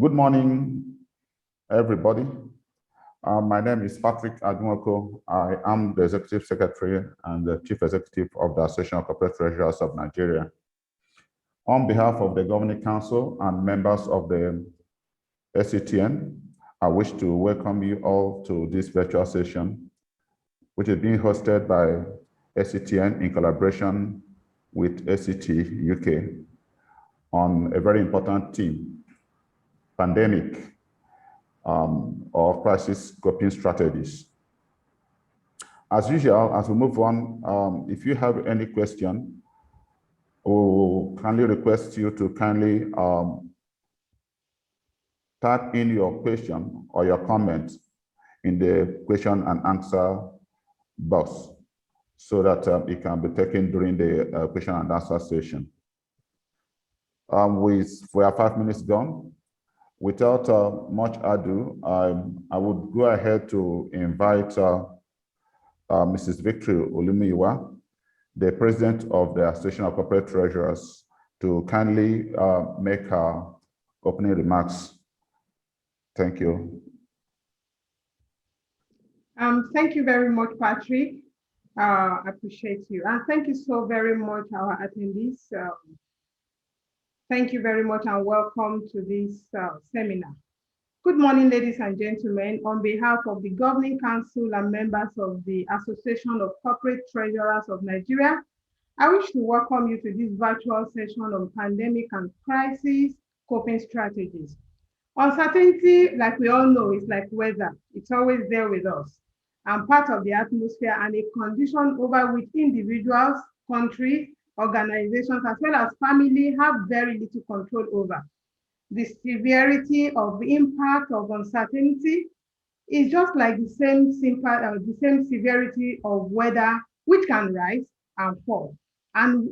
Good morning, everybody. My name is Patrick Adunwoko. I am the Executive Secretary and the Chief Executive of the Association of Corporate Treasurers of Nigeria. On behalf of the Governing Council and members of the Actn, I wish to welcome you all to this virtual session, which is being hosted by Actn in collaboration with ACT UK on a very important theme: pandemic or crisis coping strategies. As usual, as we move on, if you have any question, we will kindly request you to kindly type in your question or your comment in the question and answer box so that it can be taken during the question and answer session. We have 5 minutes gone. Without much ado, I would go ahead to invite Mrs. Victory Olumiyiwa, the President of the Association of Corporate Treasurers, to kindly make her opening remarks. Thank you. Thank you very much, Patrick. I appreciate you. And thank you so very much, our attendees. Thank you very much and welcome to this seminar. Good morning, ladies and gentlemen. On behalf of the Governing Council and members of the Association of Corporate Treasurers of Nigeria, I wish to welcome you to this virtual session on pandemic and crisis coping strategies. Uncertainty, like we all know, is like weather. It's always there with us and part of the atmosphere and a condition over which individuals, countries, organizations, as well as family have very little control over. The severity of the impact of uncertainty is just like the same severity of weather, which can rise and fall. And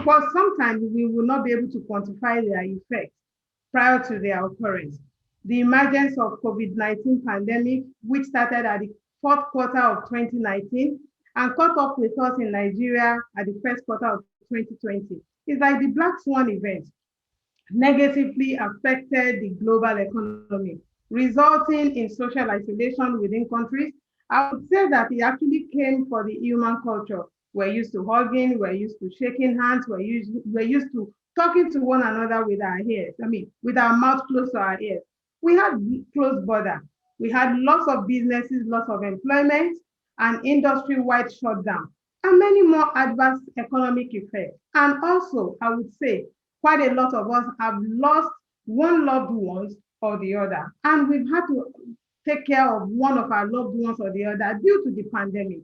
for sometimes we will not be able to quantify their effects prior to their occurrence. The emergence of COVID-19 pandemic, which started at the fourth quarter of 2019 and caught up with us in Nigeria at the first quarter of 2020, is like the Black Swan event, negatively affected the global economy, resulting in social isolation within countries. I would say that it actually came for the human culture. We're used to hugging, we're used to shaking hands, we're used to talking to one another with our ears, with our mouth close to our ears. We had closed border. We had lots of businesses, lots of employment, and industry-wide shutdown, and many more adverse economic effects. And also, I would say, quite a lot of us have lost one loved one or the other, and we've had to take care of one of our loved ones or the other due to the pandemic.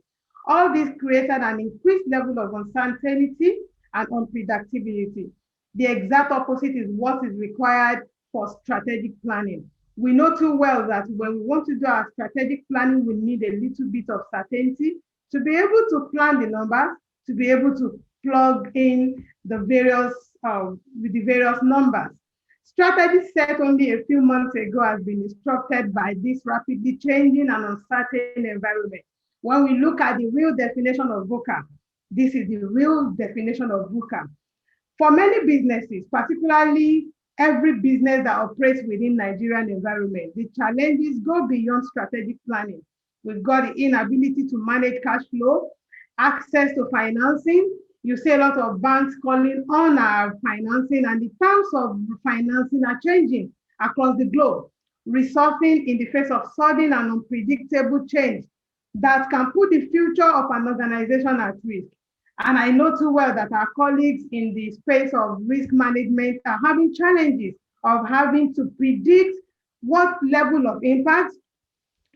All this created an increased level of uncertainty and unpredictability. The exact opposite is what is required for strategic planning. We know too well that when we want to do our strategic planning, we need a little bit of certainty to be able to plan the numbers, to be able to plug in the various numbers. Strategy set only a few months ago has been instructed by this rapidly changing and uncertain environment. When we look at the real definition of VUCA, this is the real definition of VUCA. For many businesses, particularly every business that operates within Nigerian environment, the challenges go beyond strategic planning. We've got the inability to manage cash flow, access to financing. You see a lot of banks calling on our financing, and the terms of financing are changing across the globe, resolving in the face of sudden and unpredictable change that can put the future of an organization at risk. And I know too well that our colleagues in the space of risk management are having challenges of having to predict what level of impact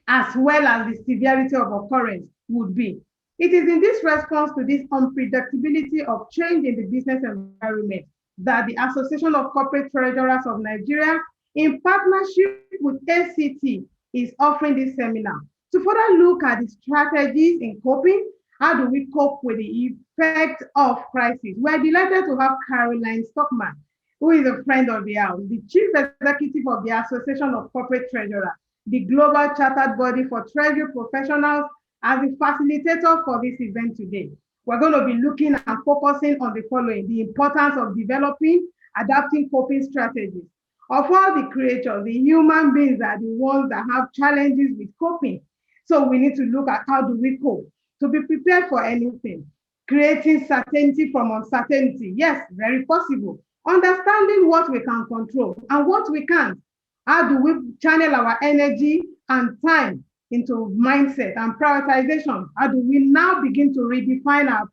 as well as the severity of occurrence would be. It is in this response to this unpredictability of change in the business environment that the Association of Corporate Treasurers of Nigeria, in partnership with ACT, is offering this seminar to further look at the strategies in coping. How do we cope with the effect of crisis? We're delighted to have Caroline Stockman, who is a friend of the house, the Chief Executive of the Association of Corporate Treasurers, the global chartered body for treasury professionals, as the facilitator for this event today. We're going to be looking and focusing on the following: the importance of developing, adapting coping strategies, Of all the creatures, the human beings are the ones that have challenges with coping. So we need to look at how do we cope to be prepared for anything. Creating certainty from uncertainty. Yes, very possible. Understanding what we can control and what we can't. How do we channel our energy and time into mindset and prioritization? How do we now begin to redefine our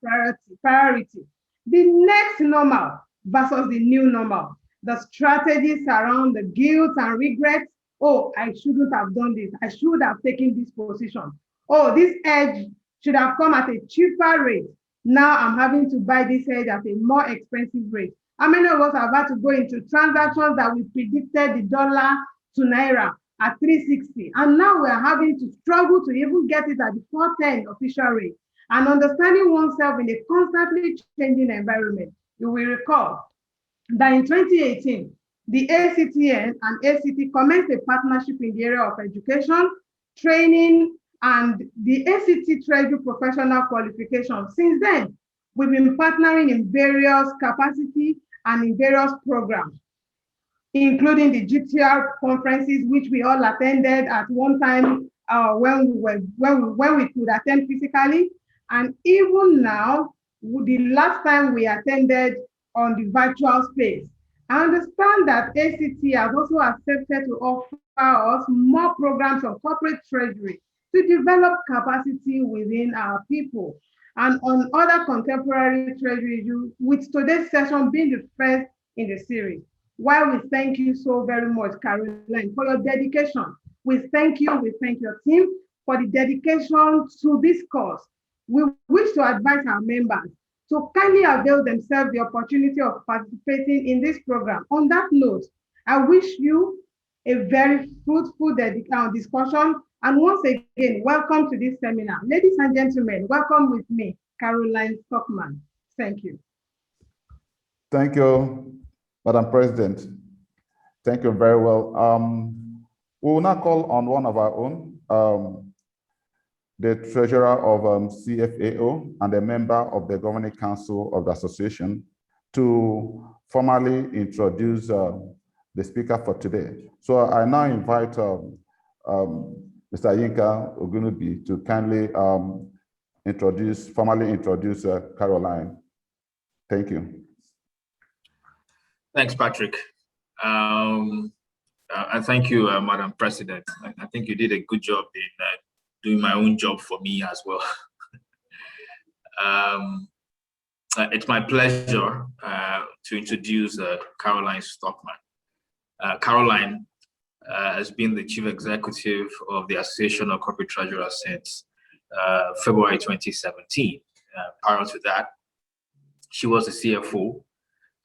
priority? The next normal versus the new normal. The strategies around the guilt and regret. Oh, I shouldn't have done this. I should have taken this position. Oh, this edge should have come at a cheaper rate. Now I'm having to buy this edge at a more expensive rate. How many of us have had to go into transactions that we predicted the dollar to naira at 360, and now we're having to struggle to even get it at the 410 official rate? And understanding oneself in a constantly changing environment. You will recall that in 2018, the ACTN and ACT commenced a partnership in the area of education, training, and the ACT Treasury Professional Qualifications. Since then, we've been partnering in various capacity and in various programs, including the GTR conferences, which we all attended at one time when we could attend physically. And even now, the last time we attended on the virtual space. I understand that ACT has also accepted to offer us more programs of corporate treasury to develop capacity within our people. And on other contemporary treasury issues, with today's session being the first in the series. While we thank you so very much, Caroline, for your dedication. We thank your team for the dedication to this cause. We wish to advise our members to kindly avail themselves the opportunity of participating in this program. On that note, I wish you a very fruitful discussion. And once again, welcome to this seminar. Ladies and gentlemen, welcome with me, Caroline Stockman. Thank you. Thank you, Madam President. Thank you very well. We will now call on one of our own, the treasurer of CFAO and a member of the governing council of the association, to formally introduce the speaker for today. So I now invite Mr. Yinka Ogunubi to kindly formally introduce Caroline. Thank you. Thanks, Patrick. And thank you, Madam President. I think you did a good job in doing my own job for me as well. It's my pleasure to introduce Caroline Stockman. Caroline has been the Chief Executive of the Association of Corporate Treasurers since February 2017. Prior to that, she was the CFO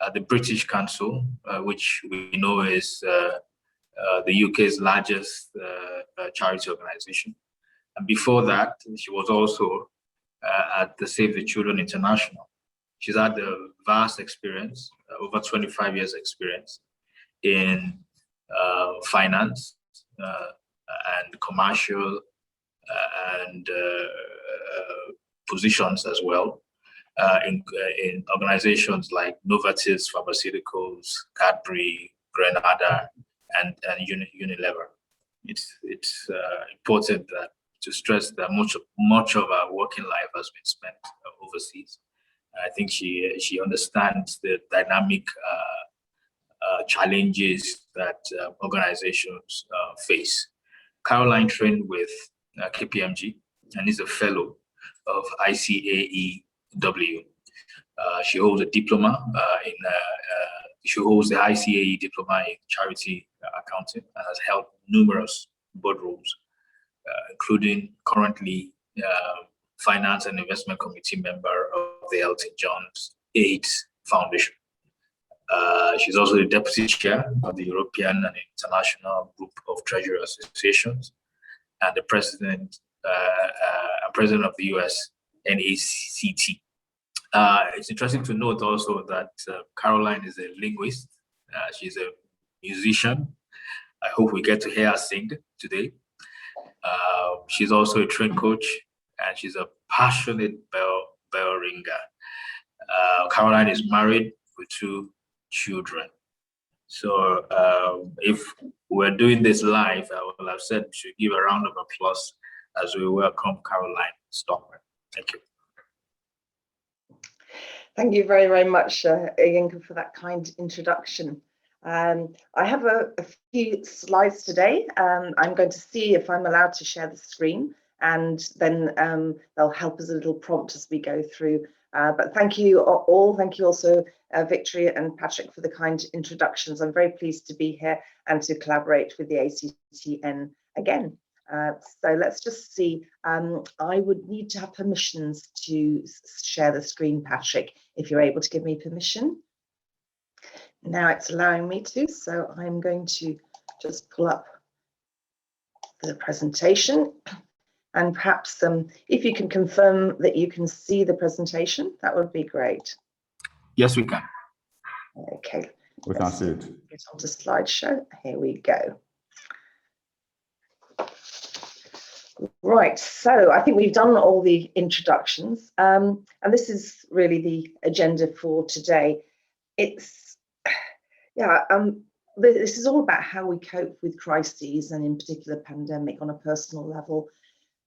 at the British Council, which we know is the UK's largest charity organization. And before that, she was also at the Save the Children International. She's had a vast experience, over 25 years experience in finance and commercial and positions as well in organizations like Novartis Pharmaceuticals, Cadbury, Grenada, and Unilever. It's important to stress that much of our working life has been spent overseas. I think she understands the dynamic challenges that organizations face. Caroline trained with KPMG and is a fellow of ICAEW. She holds a diploma she holds the ICAE diploma in charity accounting and has held numerous board roles, including currently finance and investment committee member of the Elton John's AIDS Foundation. She's also the deputy chair of the European and International Group of Treasury Associations and the president of the US NACT. It's interesting to note also that Caroline is a linguist. She's a musician. I hope we get to hear her sing today. She's also a train coach, and she's a passionate bell ringer. Caroline is married with 2 children. So if we're doing this live, I would have said we should give a round of applause as we welcome Caroline Stockman. Thank you. Thank you very, very much, Yinka, for that kind introduction. I have a few slides today. I'm going to see if I'm allowed to share the screen, and then they'll help as a little prompt as we go through. But thank you all. Thank you also, Victoria and Patrick, for the kind introductions. I'm very pleased to be here and to collaborate with the ACTN again. So let's just see. I would need to have permissions to share the screen, Patrick, if you're able to give me permission. Now it's allowing me to, so I'm going to just pull up the presentation, and perhaps if you can confirm that you can see the presentation, that would be great. Yes, we can. Okay. We can see it. Get on to slideshow. Here we go. Right, so I think we've done all the introductions, and this is really the agenda for today. It's, yeah, this is all about how we cope with crises, and in particular pandemic, on a personal level.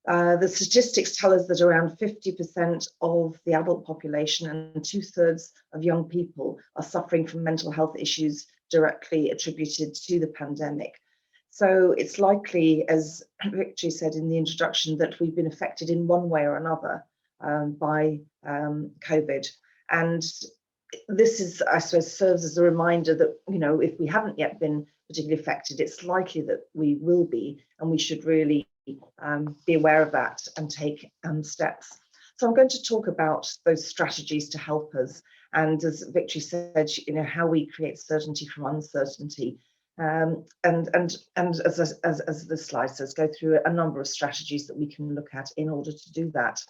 The statistics tell us that around 50% of the adult population and 2/3 of young people are suffering from mental health issues directly attributed to the pandemic. So it's likely, as Victory said in the introduction, that we've been affected in one way or another by COVID. And this is, I suppose, serves as a reminder that, you know, if we haven't yet been particularly affected, it's likely that we will be, and we should really be aware of that and take steps. So I'm going to talk about those strategies to help us. And as Victory said, you know, how we create certainty from uncertainty. And as the slide says, go through a number of strategies that we can look at in order to do that.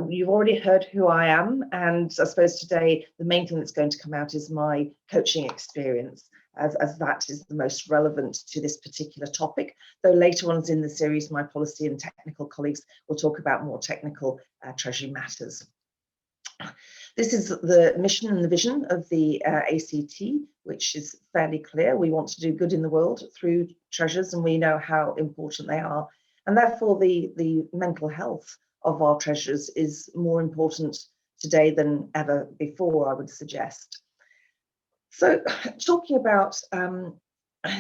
You've already heard who I am, and I suppose today the main thing that's going to come out is my coaching experience, as that is the most relevant to this particular topic, though later on in the series my policy and technical colleagues will talk about more technical Treasury matters. This is the mission and the vision of the ACT, which is fairly clear. We want to do good in the world through treasures, and we know how important they are. And therefore, the mental health of our treasures is more important today than ever before, I would suggest. So, talking about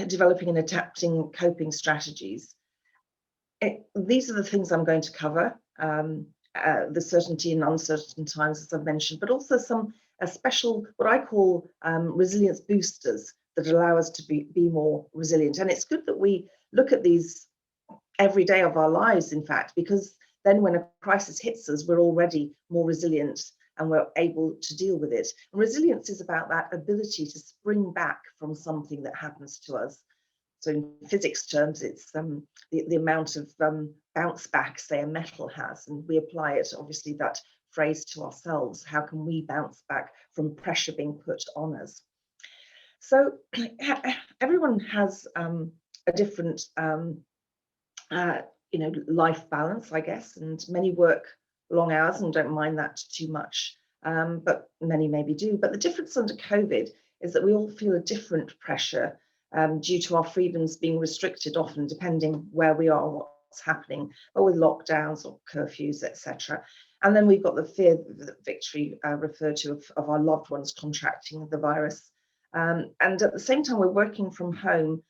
developing and adapting coping strategies, these are the things I'm going to cover. The certainty in uncertain times, as I've mentioned, but also some special, what I call resilience boosters that allow us to be more resilient. And it's good that we look at these every day of our lives, in fact, because then when a crisis hits us, we're already more resilient and we're able to deal with it. And resilience is about that ability to spring back from something that happens to us. So in physics terms, it's the amount of bounce back, say, a metal has, and we apply it, obviously, that phrase to ourselves. How can we bounce back from pressure being put on us? So everyone has a different, you know, life balance, I guess, and many work long hours and don't mind that too much, but many maybe do. But the difference under COVID is that we all feel a different pressure due to our freedoms being restricted, often depending where we are, what's happening, or with lockdowns or curfews, etc. And then we've got the fear that Victory referred to of our loved ones contracting the virus. And at the same time, we're working from home.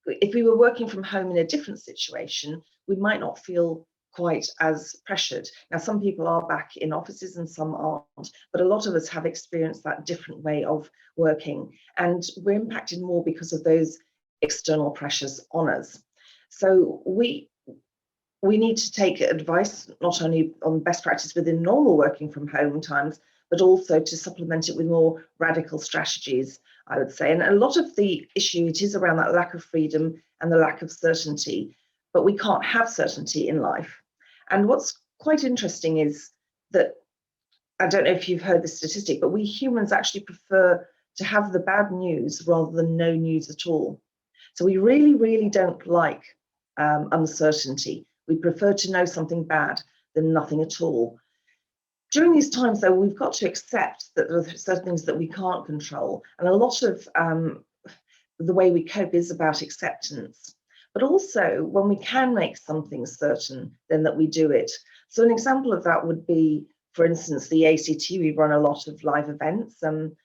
If we were working from home in a different situation, we might not feel quite as pressured. Now, some people are back in offices and some aren't, but a lot of us have experienced that different way of working, and we're impacted more because of those external pressures on us. So we need to take advice not only on best practice within normal working from home times, but also to supplement it with more radical strategies, I would say. And a lot of the issue, it is around that lack of freedom and the lack of certainty, but we can't have certainty in life. And what's quite interesting is that, I don't know if you've heard this statistic, but we humans actually prefer to have the bad news rather than no news at all. So we really, really don't like uncertainty. We prefer to know something bad than nothing at all. During these times, though, we've got to accept that there are certain things that we can't control. And a lot of the way we cope is about acceptance. But also, when we can make something certain, then that we do it. So an example of that would be, for instance, the ACT. We run a lot of live events, and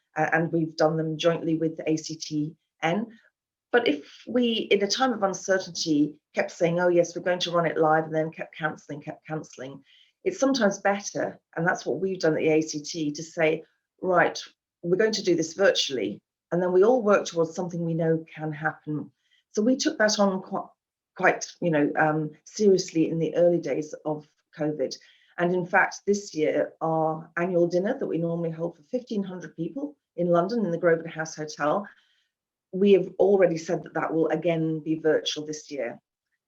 we've done them jointly with the ACTN. But if we, in a time of uncertainty, kept saying, oh yes, we're going to run it live, and then kept cancelling, it's sometimes better, and that's what we've done at the ACT, to say, right, we're going to do this virtually, and then we all work towards something we know can happen. So we took that on quite seriously in the early days of COVID. And in fact, this year, our annual dinner that we normally hold for 1,500 people in London in the Grosvenor House Hotel, we have already said that that will again be virtual this year.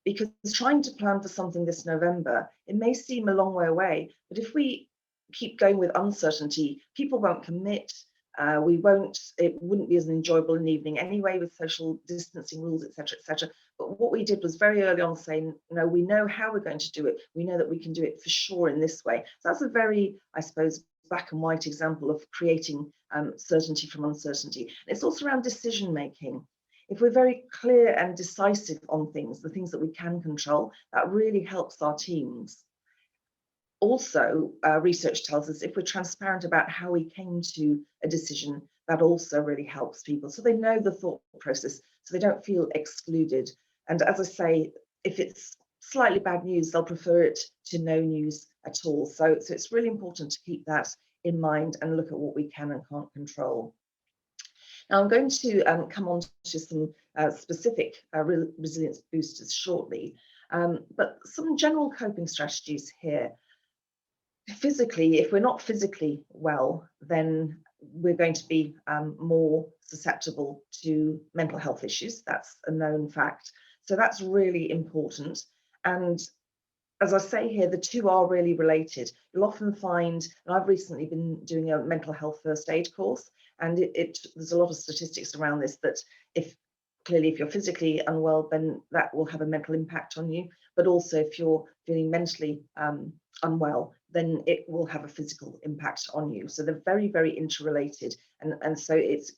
Because trying to plan for something this November, it may seem a long way away, but if we keep going with uncertainty, people won't commit. It wouldn't be as enjoyable an evening anyway, with social distancing rules, etc., etc. But what we did was very early on saying, no, we know how we're going to do it. We know that we can do it for sure in this way. So that's a very, I suppose, black and white example of creating certainty from uncertainty. And it's also around decision making. If we're very clear and decisive on things, the things that we can control, that really helps our teams. Also, research tells us if we're transparent about how we came to a decision, that also really helps people. So they know the thought process, so they don't feel excluded. And as I say, if it's slightly bad news, they'll prefer it to no news at all. So it's really important to keep that in mind and look at what we can and can't control. Now I'm going to come on to some specific resilience boosters shortly, but some general coping strategies here. Physically, if we're not physically well, then we're going to be more susceptible to mental health issues. That's a known fact. So that's really important. And as I say here, the two are really related. You'll often find, and I've recently been doing a mental health first aid course, and there's a lot of statistics around this, that if you're physically unwell, then that will have a mental impact on you. But also if you're feeling mentally unwell, then it will have a physical impact on you. So they're very, very interrelated. And so it's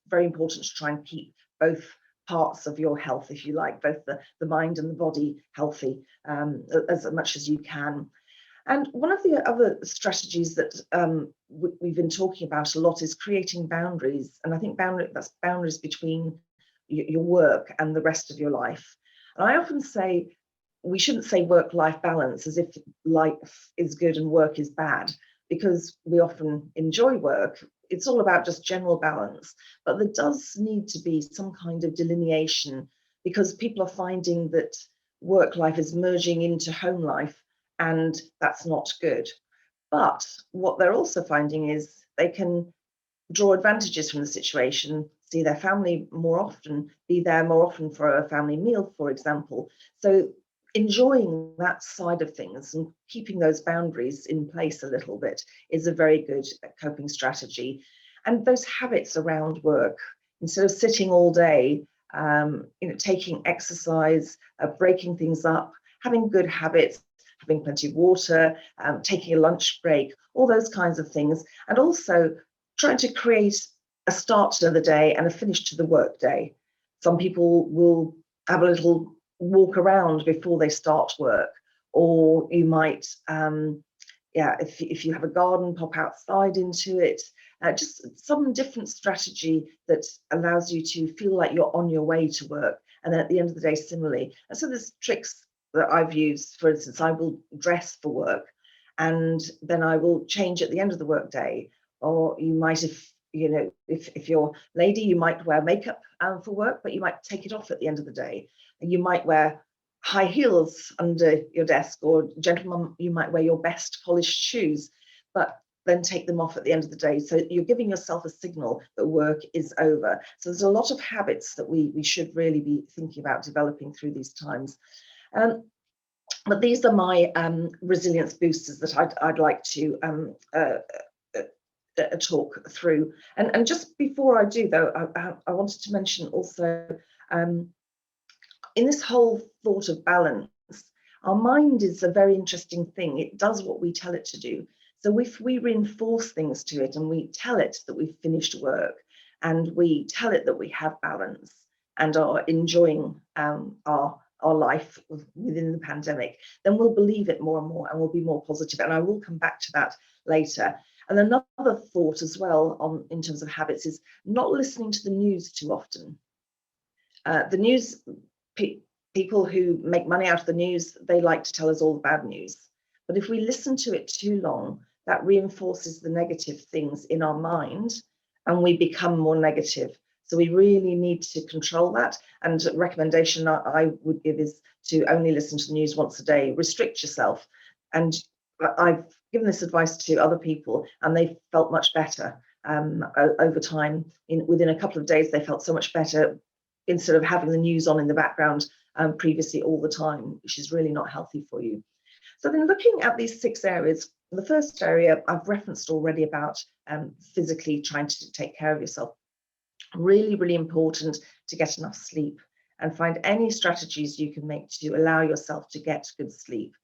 very important to try and keep both parts of your health, if you like, both the mind and the body healthy as much as you can. And one of the other strategies that we've been talking about a lot is creating boundaries. And I think that's boundaries between your work and the rest of your life. And I often say, we shouldn't say work-life balance as if life is good and work is bad, because we often enjoy work. It's all about just general balance, but there does need to be some kind of delineation, because people are finding that work life is merging into home life, and that's not good. But what they're also finding is they can draw advantages from the situation, see their family more often, be there more often for a family meal, for example. So enjoying that side of things and keeping those boundaries in place a little bit is a very good coping strategy. And those habits around work, instead of sitting all day, taking exercise, breaking things up, having good habits, having plenty of water, taking a lunch break, all those kinds of things. And also trying to create a start to the day and a finish to the work day. Some people will have a little walk around before they start work, or you might, if you have a garden, pop outside into it. Just some different strategy that allows you to feel like you're on your way to work. And then at the end of the day, similarly. And so there's tricks that I've used. For instance, I will dress for work, and then I will change at the end of the work day. Or you might, if you're a lady, you might wear makeup for work, but you might take it off at the end of the day. And you might wear high heels under your desk, or gentlemen, you might wear your best polished shoes, but then take them off at the end of the day. So you're giving yourself a signal that work is over. So there's a lot of habits that we should really be thinking about developing through these times. But these are my resilience boosters that I'd like to talk through. And just before I do, though, I wanted to mention also, in this whole thought of balance, our mind is a very interesting thing. It does what we tell it to do. So if we reinforce things to it and we tell it that we've finished work, and we tell it that we have balance and are enjoying our life within the pandemic, then we'll believe it more and more, and we'll be more positive. And I will come back to that later. And another thought as well in terms of habits is not listening to the news too often. The news, people who make money out of the news, they like to tell us all the bad news. But if we listen to it too long, that reinforces the negative things in our mind, and we become more negative. So we really need to control that. And a recommendation I would give is to only listen to the news once a day. Restrict yourself. And I've given this advice to other people, and they felt much better over time. Within a couple of days, they felt so much better instead of having the news on in the background previously all the time, which is really not healthy for you. So then looking at these 6 areas, the first area I've referenced already about physically trying to take care of yourself. Really, really important to get enough sleep and find any strategies you can make to allow yourself to get good sleep.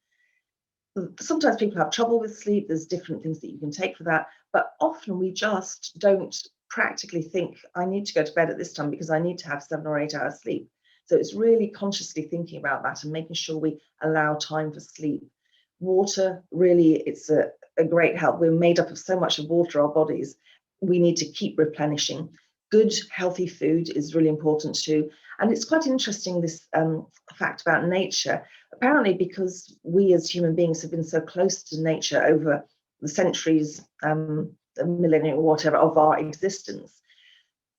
Sometimes people have trouble with sleep. There's different things that you can take for that, but often we just don't practically think, I need to go to bed at this time because I need to have 7 or 8 hours sleep. So it's really consciously thinking about that and making sure we allow time for sleep. Water, really, it's a great help. We're made up of so much of water, our bodies. We need to keep replenishing. Good, healthy food is really important too. And it's quite interesting, this fact about nature. Apparently, because we as human beings have been so close to nature over the centuries, the millennia, or whatever, of our existence,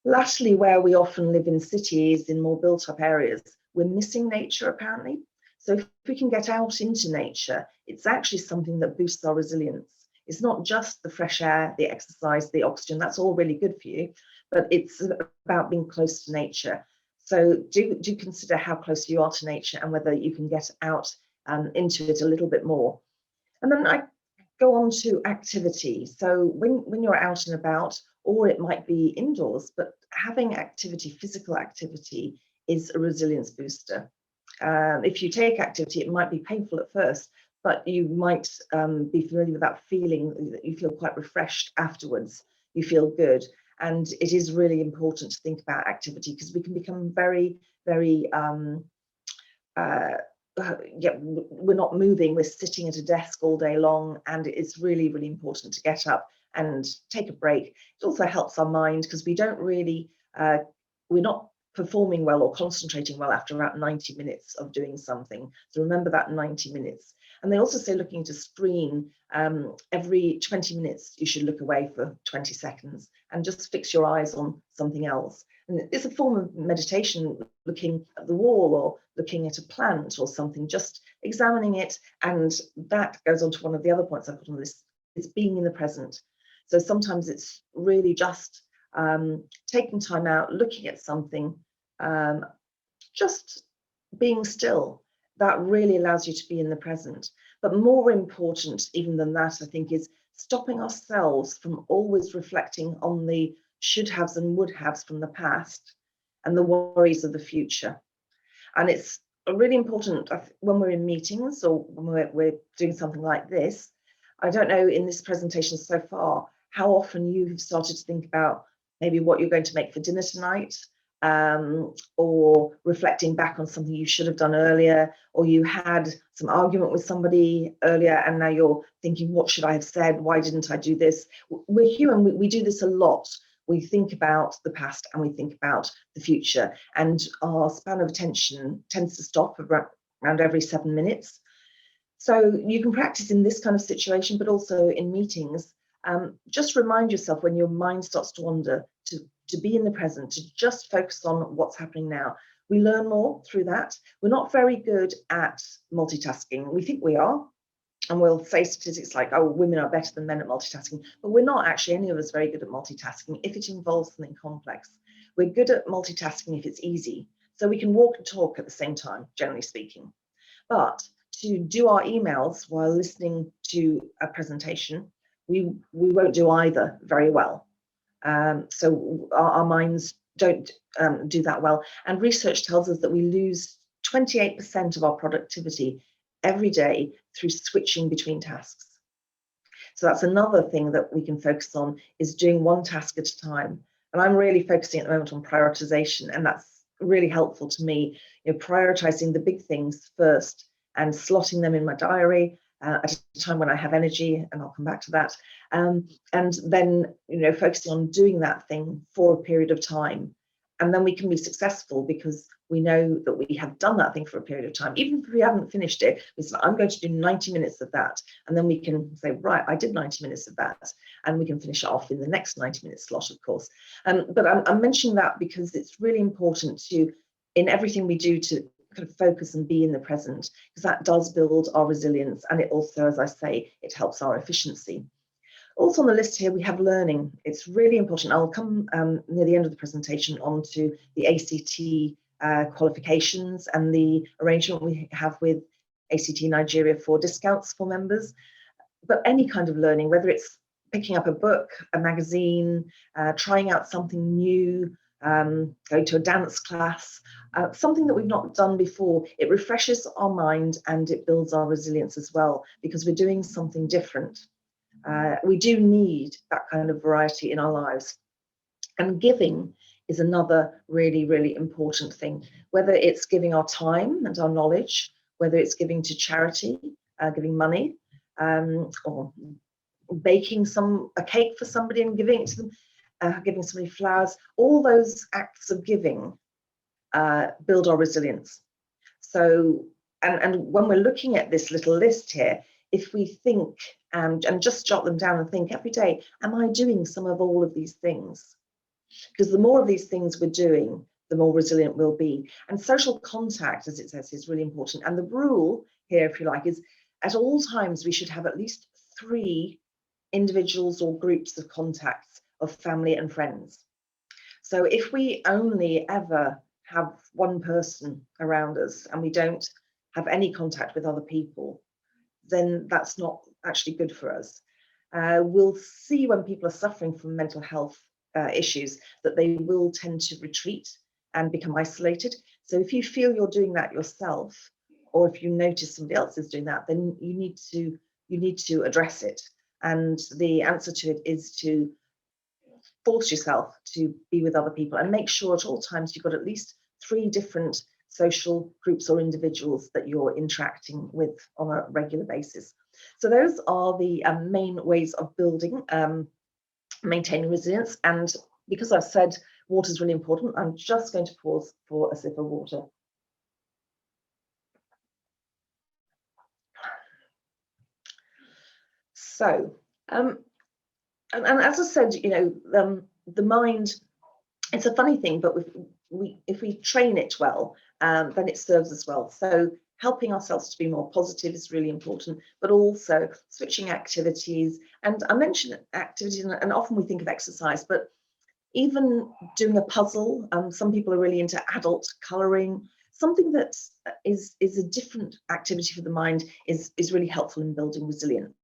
latterly, where we often live in cities, in more built-up areas, we're missing nature, apparently. So if we can get out into nature, it's actually something that boosts our resilience. It's not just the fresh air, the exercise, the oxygen, that's all really good for you, but it's about being close to nature. So do consider how close you are to nature and whether you can get out into it a little bit more. And then I go on to activity. So when you're out and about, or it might be indoors, but having activity, physical activity, is a resilience booster. If you take activity, it might be painful at first, but you might be familiar with that feeling that you feel quite refreshed afterwards. You feel good. And it is really important to think about activity because we can become very, very, we're not moving, we're sitting at a desk all day long, and it's really, really important to get up and take a break. It also helps our mind because we don't really, we're not performing well or concentrating well after about 90 minutes of doing something. So remember that 90 minutes. And they also say looking at a screen, every 20 minutes, you should look away for 20 seconds and just fix your eyes on something else. And it's a form of meditation, looking at the wall or looking at a plant or something, just examining it. And that goes on to one of the other points I put on this, it's being in the present. So sometimes it's really just taking time out, looking at something, just being still. That really allows you to be in the present. But more important even than that, I think, is stopping ourselves from always reflecting on the should haves and would haves from the past and the worries of the future. And it's really important when we're in meetings or when we're doing something like this. I don't know in this presentation so far how often you have started to think about maybe what you're going to make for dinner tonight, or reflecting back on something you should have done earlier, or you had some argument with somebody earlier and now you're thinking, what should I have said? Why didn't I do this? We're human, we do this a lot. We think about the past and we think about the future, and our span of attention tends to stop around every 7 minutes. So you can practice in this kind of situation, but also in meetings. Just remind yourself when your mind starts to wander to be in the present, to just focus on what's happening now. We learn more through that. We're not very good at multitasking. We think we are, and we'll say statistics like, oh, women are better than men at multitasking, but we're not actually any of us very good at multitasking if it involves something complex. We're good at multitasking if it's easy. So we can walk and talk at the same time, generally speaking. But to do our emails while listening to a presentation, we won't do either very well. So our minds don't do that well. And research tells us that we lose 28% of our productivity every day through switching between tasks. So that's another thing that we can focus on, is doing one task at a time. And I'm really focusing at the moment on prioritization, and that's really helpful to me, prioritizing the big things first and slotting them in my diary at a time when I have energy, and I'll come back to that. And then, focusing on doing that thing for a period of time. And then we can be successful because we know that we have done that thing for a period of time. Even if we haven't finished it, we say, I'm going to do 90 minutes of that. And then we can say, right, I did 90 minutes of that. And we can finish it off in the next 90-minute slot, of course. But I'm mentioning that because it's really important to, in everything we do, to kind of focus and be in the present, because that does build our resilience. And it also, as I say, it helps our efficiency. Also on the list here, we have learning. It's really important. I'll come near the end of the presentation on to the ACT qualifications and the arrangement we have with ACT Nigeria for discounts for members. But any kind of learning, whether it's picking up a book, a magazine, trying out something new, going to a dance class, something that we've not done before, it refreshes our mind and it builds our resilience as well, because we're doing something different. We do need that kind of variety in our lives. And giving is another really, really important thing, whether it's giving our time and our knowledge, whether it's giving to charity, giving money, or baking a cake for somebody and giving it to them, giving somebody flowers. All those acts of giving build our resilience. So, and when we're looking at this little list here, if we think and just jot them down and think every day, am I doing some of all of these things? Because the more of these things we're doing, the more resilient we'll be. And social contact, as it says, is really important. And the rule here, if you like, is at all times we should have at least 3 individuals or groups of contacts of family and friends. So if we only ever have one person around us and we don't have any contact with other people, then that's not actually good for us. We'll see when people are suffering from mental health issues that they will tend to retreat and become isolated. So if you feel you're doing that yourself, or if you notice somebody else is doing that, then you need to address it. And the answer to it is to force yourself to be with other people and make sure at all times you've got at least 3 different social groups or individuals that you're interacting with on a regular basis. So those are the main ways of building, maintaining resilience. And because I've said water is really important, I'm just going to pause for a sip of water. So, and as I said, the mind, it's a funny thing, but if we train it well, then it serves us well. So helping ourselves to be more positive is really important, but also switching activities. And I mentioned activities, and often we think of exercise, but even doing a puzzle. Some people are really into adult colouring. Something that is a different activity for the mind is really helpful in building resilience.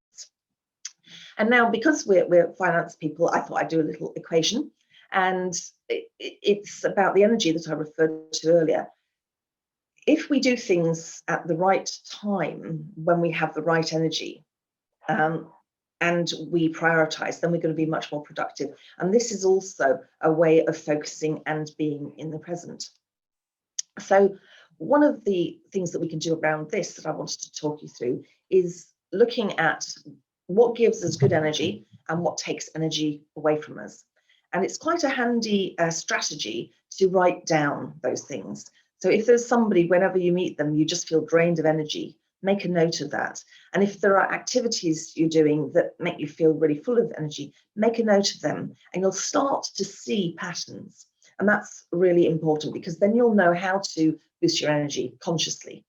And now, because we're finance people, I thought I'd do a little equation. And it's about the energy that I referred to earlier. If we do things at the right time, when we have the right energy, and we prioritize, then we're going to be much more productive. And this is also a way of focusing and being in the present. So one of the things that we can do around this that I wanted to talk you through is looking at what gives us good energy and what takes energy away from us. And it's quite a handy strategy to write down those things. So if there's somebody, whenever you meet them, you just feel drained of energy, make a note of that. And if there are activities you're doing that make you feel really full of energy, make a note of them, and you'll start to see patterns. And that's really important, because then you'll know how to boost your energy consciously.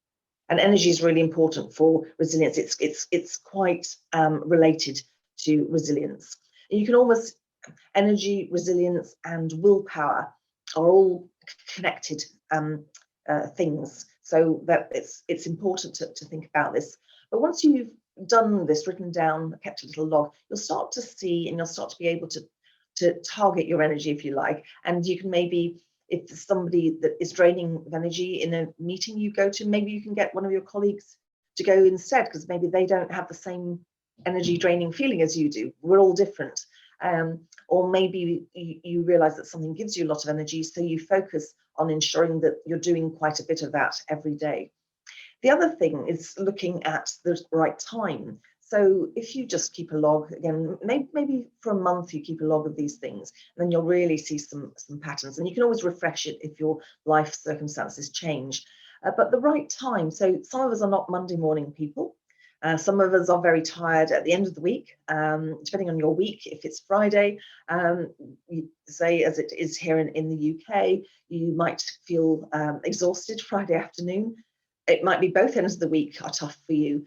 And energy is really important for resilience. It's quite related to resilience. And you can almost, energy, resilience, and willpower are all connected things. So that it's important to think about this. But once you've done this, written down, kept a little log, you'll start to see, and you'll start to be able to target your energy, if you like. And you can maybe, if there's somebody that is draining of energy in a meeting you go to, maybe you can get one of your colleagues to go instead, because maybe they don't have the same energy draining feeling as you do. We're all different. Or maybe you realize that something gives you a lot of energy, so you focus on ensuring that you're doing quite a bit of that every day. The other thing is looking at the right time. So if you just keep a log, again, maybe for a month you keep a log of these things, then you'll really see some patterns. And you can always refresh it if your life circumstances change. But the right time, so some of us are not Monday morning people. Some of us are very tired at the end of the week, depending on your week. If it's Friday, you say, as it is here in the UK, you might feel exhausted Friday afternoon. It might be both ends of the week are tough for you,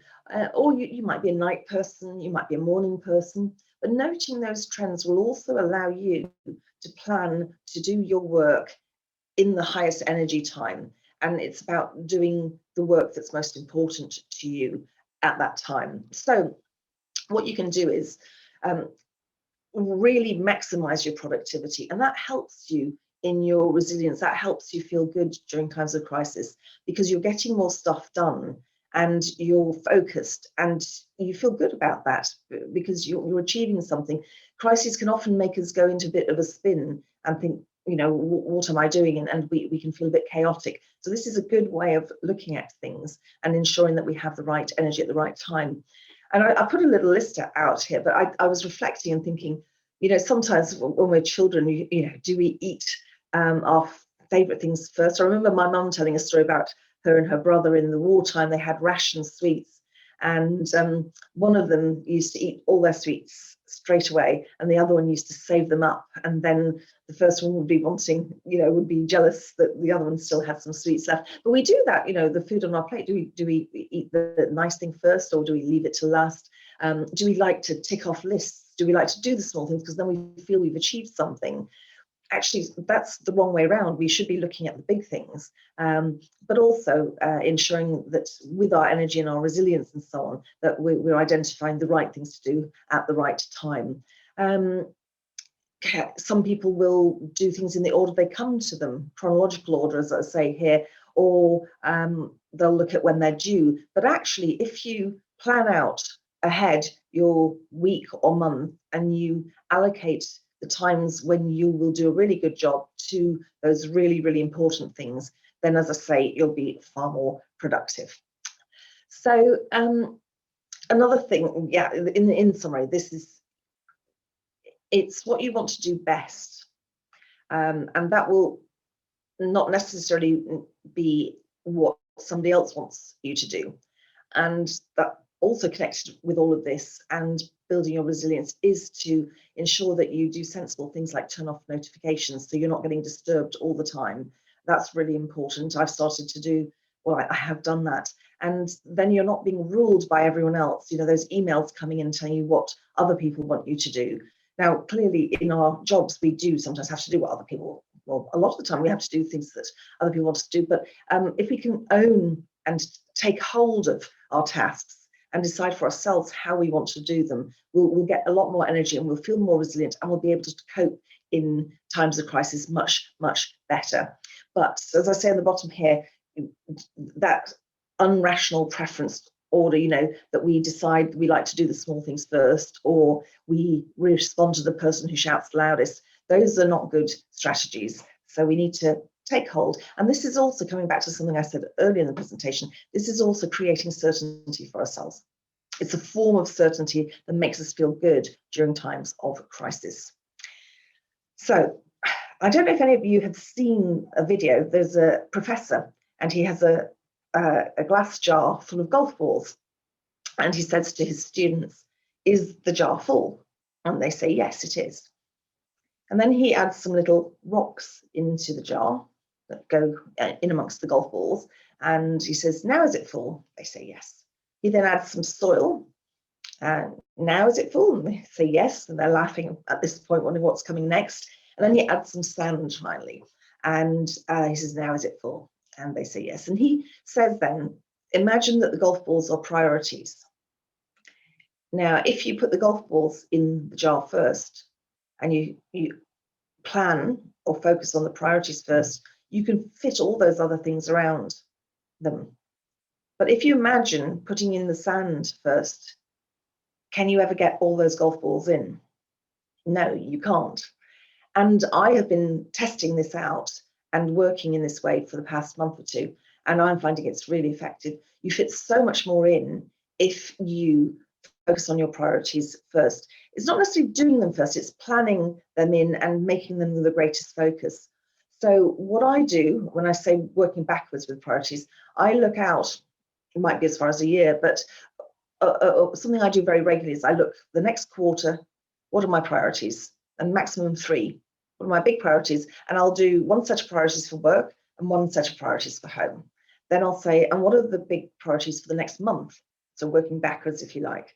or you might be a night person, you might be a morning person. But noting those trends will also allow you to plan to do your work in the highest energy time. And it's about doing the work that's most important to you at that time. So what you can do is really maximize your productivity, and that helps you in your resilience. That helps you feel good during times of crisis, because you're getting more stuff done and you're focused and you feel good about that because you're achieving something. Crises can often make us go into a bit of a spin and think, you know, what am I doing? And we can feel a bit chaotic. So this is a good way of looking at things and ensuring that we have the right energy at the right time. And I put a little list out here, but I was reflecting and thinking, you know, sometimes when we're children, you know, do we eat our favorite things first? I remember my mum telling a story about her and her brother in the wartime. They had ration sweets, and one of them used to eat all their sweets straight away, and the other one used to save them up. And then the first one would be wanting, you know, would be jealous that the other one still had some sweets left. But we do that, you know, the food on our plate. Do we eat the nice thing first, or do we leave it to last? Do we like to tick off lists? Do we like to do the small things because then we feel we've achieved something? Actually, that's the wrong way around. We should be looking at the big things, but also ensuring that with our energy and our resilience and so on, that we're identifying the right things to do at the right time. Some people will do things in the order they come to them, chronological order, as I say here, or they'll look at when they're due. But actually, if you plan out ahead your week or month and you allocate the times when you will do a really good job to those really, really important things, then, as I say, you'll be far more productive. So another thing, yeah, in summary, it's what you want to do best. And that will not necessarily be what somebody else wants you to do. And that also connected with all of this and building your resilience is to ensure that you do sensible things like turn off notifications so you're not getting disturbed all the time. That's really important. I've started to do, well, I have done that. And then you're not being ruled by everyone else, you know, those emails coming in telling you what other people want you to do. Now, clearly in our jobs, we do sometimes have to do what other people, well, a lot of the time we have to do things that other people want us to do. But if we can own and take hold of our tasks and decide for ourselves how we want to do them, we'll get a lot more energy and we'll feel more resilient and we'll be able to cope in times of crisis much, much better. But as I say on the bottom here, that unrational preference order, you know, that we decide we like to do the small things first, or we respond to the person who shouts loudest, those are not good strategies. So we need to take hold. And this is also coming back to something I said earlier in the presentation. This is also creating certainty for ourselves. It's a form of certainty that makes us feel good during times of crisis. So I don't know if any of you have seen a video. There's a professor and he has a glass jar full of golf balls. And he says to his students, "Is the jar full?" And they say, "Yes, it is." And then he adds some little rocks into the jar that go in amongst the golf balls. And he says, "Now is it full?" They say, "Yes." He then adds some soil. And "Now is it full?" And they say, "Yes." And they're laughing at this point, wondering what's coming next. And then he adds some sand finally. And he says, "Now is it full?" And they say, "Yes." And he says then, imagine that the golf balls are priorities. Now, if you put the golf balls in the jar first, and you plan or focus on the priorities first, you can fit all those other things around them. But if you imagine putting in the sand first, Can you ever get all those golf balls in? No, you can't. And I have been testing this out and working in this way for the past month or two, and I'm finding it's really effective. You fit so much more in if you focus on your priorities first. It's not necessarily doing them first, it's planning them in and making them the greatest focus. So what I do when I say working backwards with priorities, I look out, it might be as far as a year, but something I do very regularly is I look the next quarter, what are my priorities? And maximum 3. What are my big priorities? And I'll do one set of priorities for work and one set of priorities for home. Then I'll say, and what are the big priorities for the next month? So working backwards, if you like,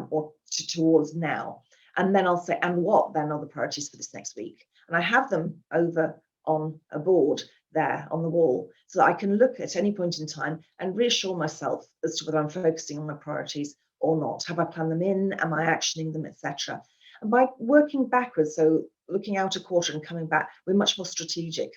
or towards now. And then I'll say, and what then are the priorities for this next week? And I have them over on a board there on the wall, so that I can look at any point in time and reassure myself as to whether I'm focusing on my priorities or not. Have I planned them in? Am I actioning them, etc.? And by working backwards, so looking out a quarter and coming back, we're much more strategic.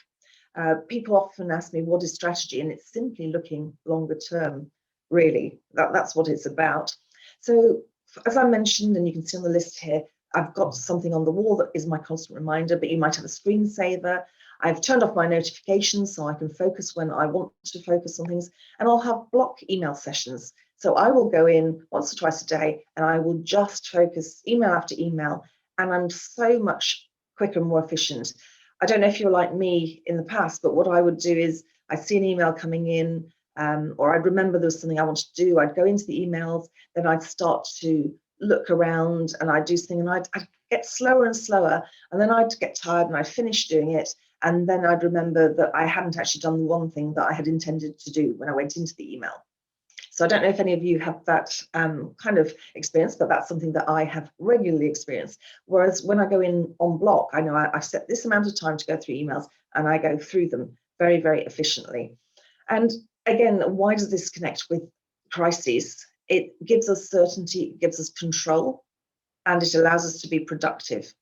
People often ask me, what is strategy? And it's simply looking longer term, really. That's what it's about. So as I mentioned, and you can see on the list here, I've got something on the wall that is my constant reminder, but you might have a screensaver. I've turned off my notifications so I can focus when I want to focus on things, and I'll have block email sessions. So I will go in once or twice a day and I will just focus email after email, and I'm so much quicker and more efficient. I don't know if you're like me in the past, but what I would do is I'd see an email coming in, or I'd remember there was something I wanted to do. I'd go into the emails, then I'd start to look around and I'd do something, and I'd get slower and slower, and then I'd get tired and I'd finish doing it, and then I'd remember that I hadn't actually done the one thing that I had intended to do when I went into the email. So I don't know if any of you have that kind of experience, but that's something that I have regularly experienced. Whereas when I go in on block, I know I've set this amount of time to go through emails, and I go through them very, very efficiently. And again, why does this connect with crises? It gives us certainty, it gives us control, and it allows us to be productive.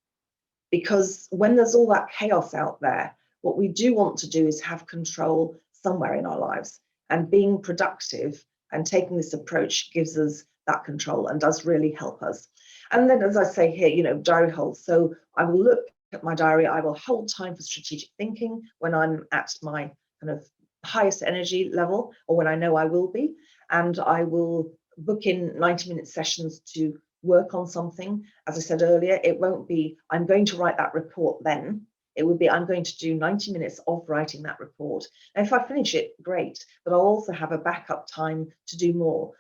Because when there's all that chaos out there, what we do want to do is have control somewhere in our lives, and being productive and taking this approach gives us that control and does really help us. And then, as I say here, you know, diary holds. So I will look at my diary, I will hold time for strategic thinking when I'm at my kind of highest energy level, or when I know I will be, and I will book in 90-minute sessions to work on something. As I said earlier, it won't be, I'm going to write that report then. It would be, I'm going to do 90 minutes of writing that report. And if I finish it, great, but I'll also have a backup time to do more.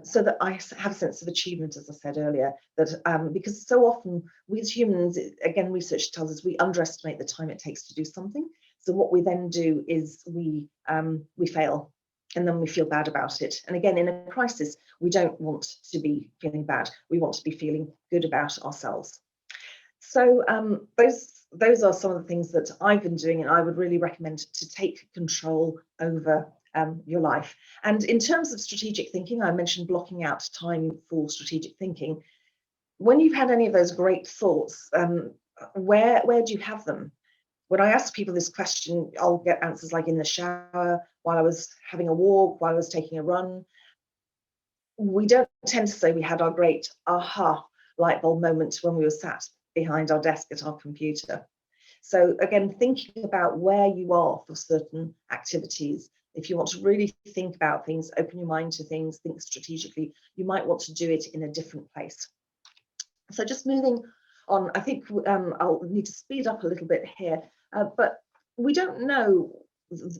So that I have a sense of achievement, as I said earlier, that because so often we as humans, again, research tells us we underestimate the time it takes to do something. So what we then do is we fail, and then we feel bad about it. And again, in a crisis, we don't want to be feeling bad. We want to be feeling good about ourselves. So those are some of the things that I've been doing, and I would really recommend to take control over your life. And in terms of strategic thinking, I mentioned blocking out time for strategic thinking. When you've had any of those great thoughts, where do you have them? When I ask people this question, I'll get answers like in the shower, while I was having a walk, while I was taking a run. We don't tend to say we had our great aha light bulb moment when we were sat behind our desk at our computer. So again, thinking about where you are for certain activities. If you want to really think about things, open your mind to things, think strategically, you might want to do it in a different place. So just moving on, I think I'll need to speed up a little bit here, but we don't know,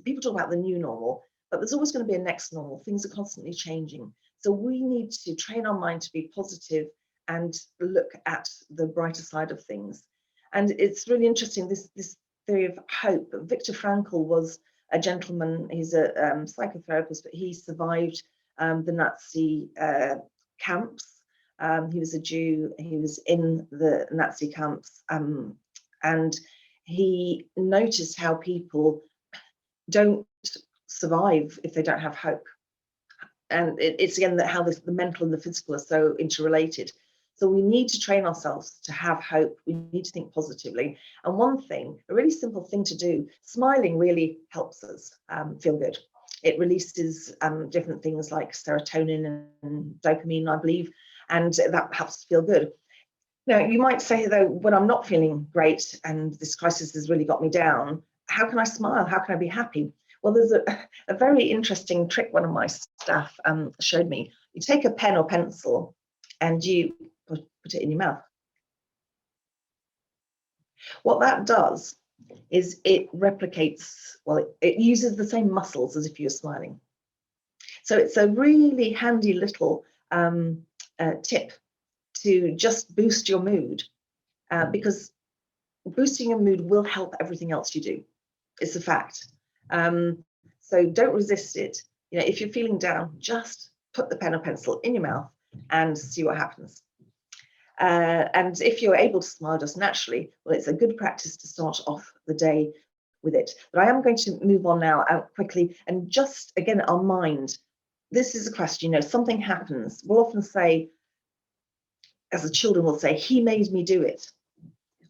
people talk about the new normal, but there's always going to be a next normal. Things are constantly changing. So we need to train our mind to be positive and look at the brighter side of things. And it's really interesting, this theory of hope. Viktor Frankl was a gentleman, he's a psychotherapist, but he survived the Nazi camps. He was a Jew, he was in the Nazi camps, and he noticed how people don't survive if they don't have hope. And it's again that how the mental and the physical are so interrelated. So we need to train ourselves to have hope. We need to think positively. And one thing, a really simple thing to do, smiling really helps us feel good. It releases different things like serotonin and dopamine, I believe. and that helps us feel good. Now, you might say, though, when I'm not feeling great and this crisis has really got me down, how can I smile? How can I be happy? Well, there's a very interesting trick one of my staff showed me. You take a pen or pencil and you put it in your mouth. What that does is it replicates, well, it uses the same muscles as if you're smiling. So it's a really handy little tip to just boost your mood, because boosting your mood will help everything else you do. It's a fact. So don't resist it. You know, if you're feeling down, just put the pen or pencil in your mouth and see what happens. And if you're able to smile just naturally, well, it's a good practice to start off the day with it. But I am going to move on now quickly, and just again, our mind. This is a question, you know, something happens. We'll often say, as the children will say, he made me do it.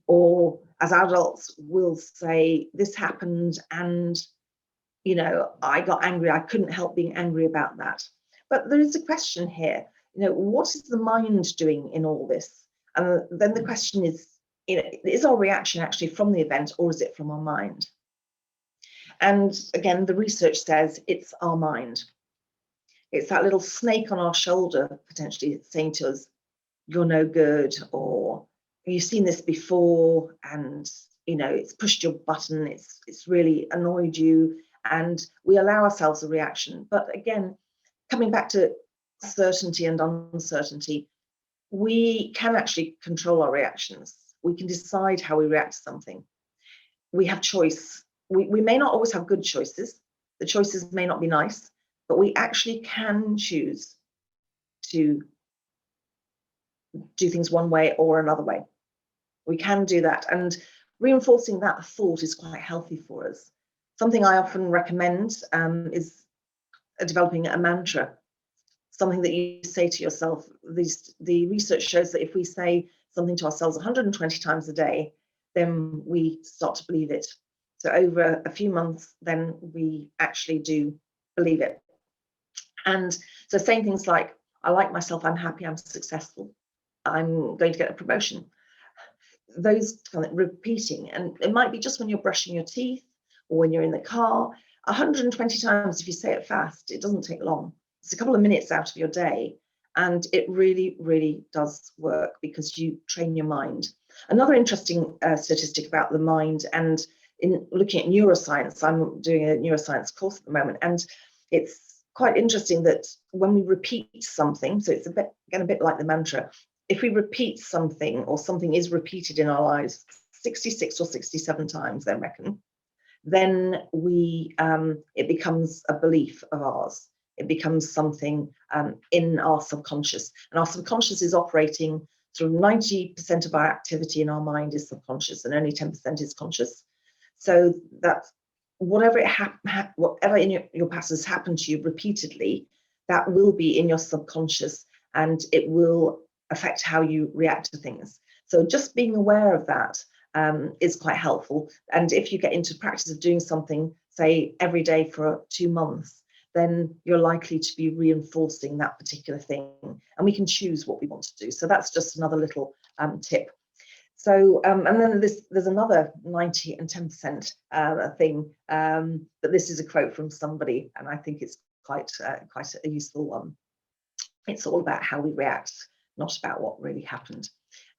Or as adults, we'll say, this happened and, you know, I got angry. I couldn't help being angry about that. But there is a question here, you know, what is the mind doing in all this? And then the question is, you know, is our reaction actually from the event, or is it from our mind? And again, the research says it's our mind. It's that little snake on our shoulder, potentially saying to us, you're no good, or you've seen this before, and you know, it's pushed your button, it's really annoyed you, and we allow ourselves a reaction. But again, coming back to certainty and uncertainty, we can actually control our reactions. We can decide how we react to something. We have choice. We may not always have good choices. The choices may not be nice, but we actually can choose to do things one way or another way. We can do that, and reinforcing that thought is quite healthy for us. Something I often recommend is developing a mantra, something that you say to yourself. The research shows that if we say something to ourselves 120 times a day, then we start to believe it. So over a few months, then we actually do believe it. And so saying things like, I like myself, I'm happy, I'm successful, I'm going to get a promotion. Those kind of repeating, and it might be just when you're brushing your teeth or when you're in the car, 120 times. If you say it fast, it doesn't take long. It's a couple of minutes out of your day, and it really, really does work because you train your mind. Another interesting statistic about the mind, and in looking at neuroscience, I'm doing a neuroscience course at the moment, and it's quite interesting that when we repeat something, so it's a bit like the mantra, if we repeat something, or something is repeated in our lives 66 or 67 times, they reckon, then it becomes a belief of ours. It becomes something in our subconscious. And our subconscious is operating through 90% of our activity in our mind is subconscious, and only 10% is conscious. So that whatever in your past has happened to you repeatedly, that will be in your subconscious, and it will affect how you react to things. So just being aware of that is quite helpful. And if you get into practice of doing something, say every day for 2 months, then you're likely to be reinforcing that particular thing. And we can choose what we want to do. So that's just another little tip. So, and then there's another 90 and 10% thing, but this is a quote from somebody, and I think it's quite a useful one. It's all about how we react, not about what really happened.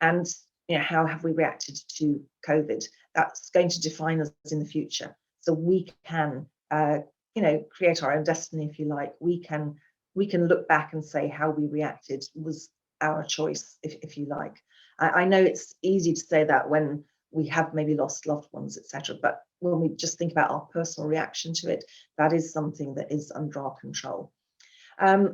And you know, how have we reacted to COVID? That's going to define us in the future. So we can, you know, create our own destiny, if you like. We can look back and say how we reacted was our choice, if you like. I know it's easy to say that when we have maybe lost loved ones, etc. But when we just think about our personal reaction to it, that is something that is under our control.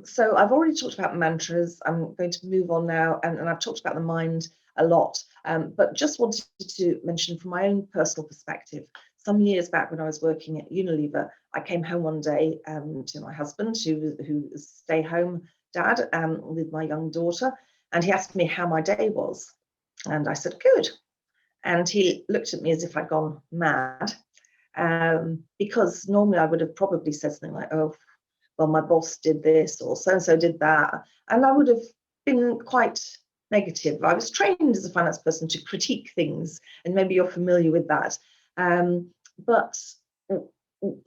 So I've already talked about mantras. I'm going to move on now, and I've talked about the mind a lot, but just wanted to mention from my own personal perspective, some years back when I was working at Unilever, I came home one day to my husband, who was a stay-home dad with my young daughter, and he asked me how my day was. And I said, good. And he looked at me as if I'd gone mad, because normally I would have probably said something like, oh, well, my boss did this, or so-and-so did that. And I would have been quite negative. I was trained as a finance person to critique things, and maybe you're familiar with that. But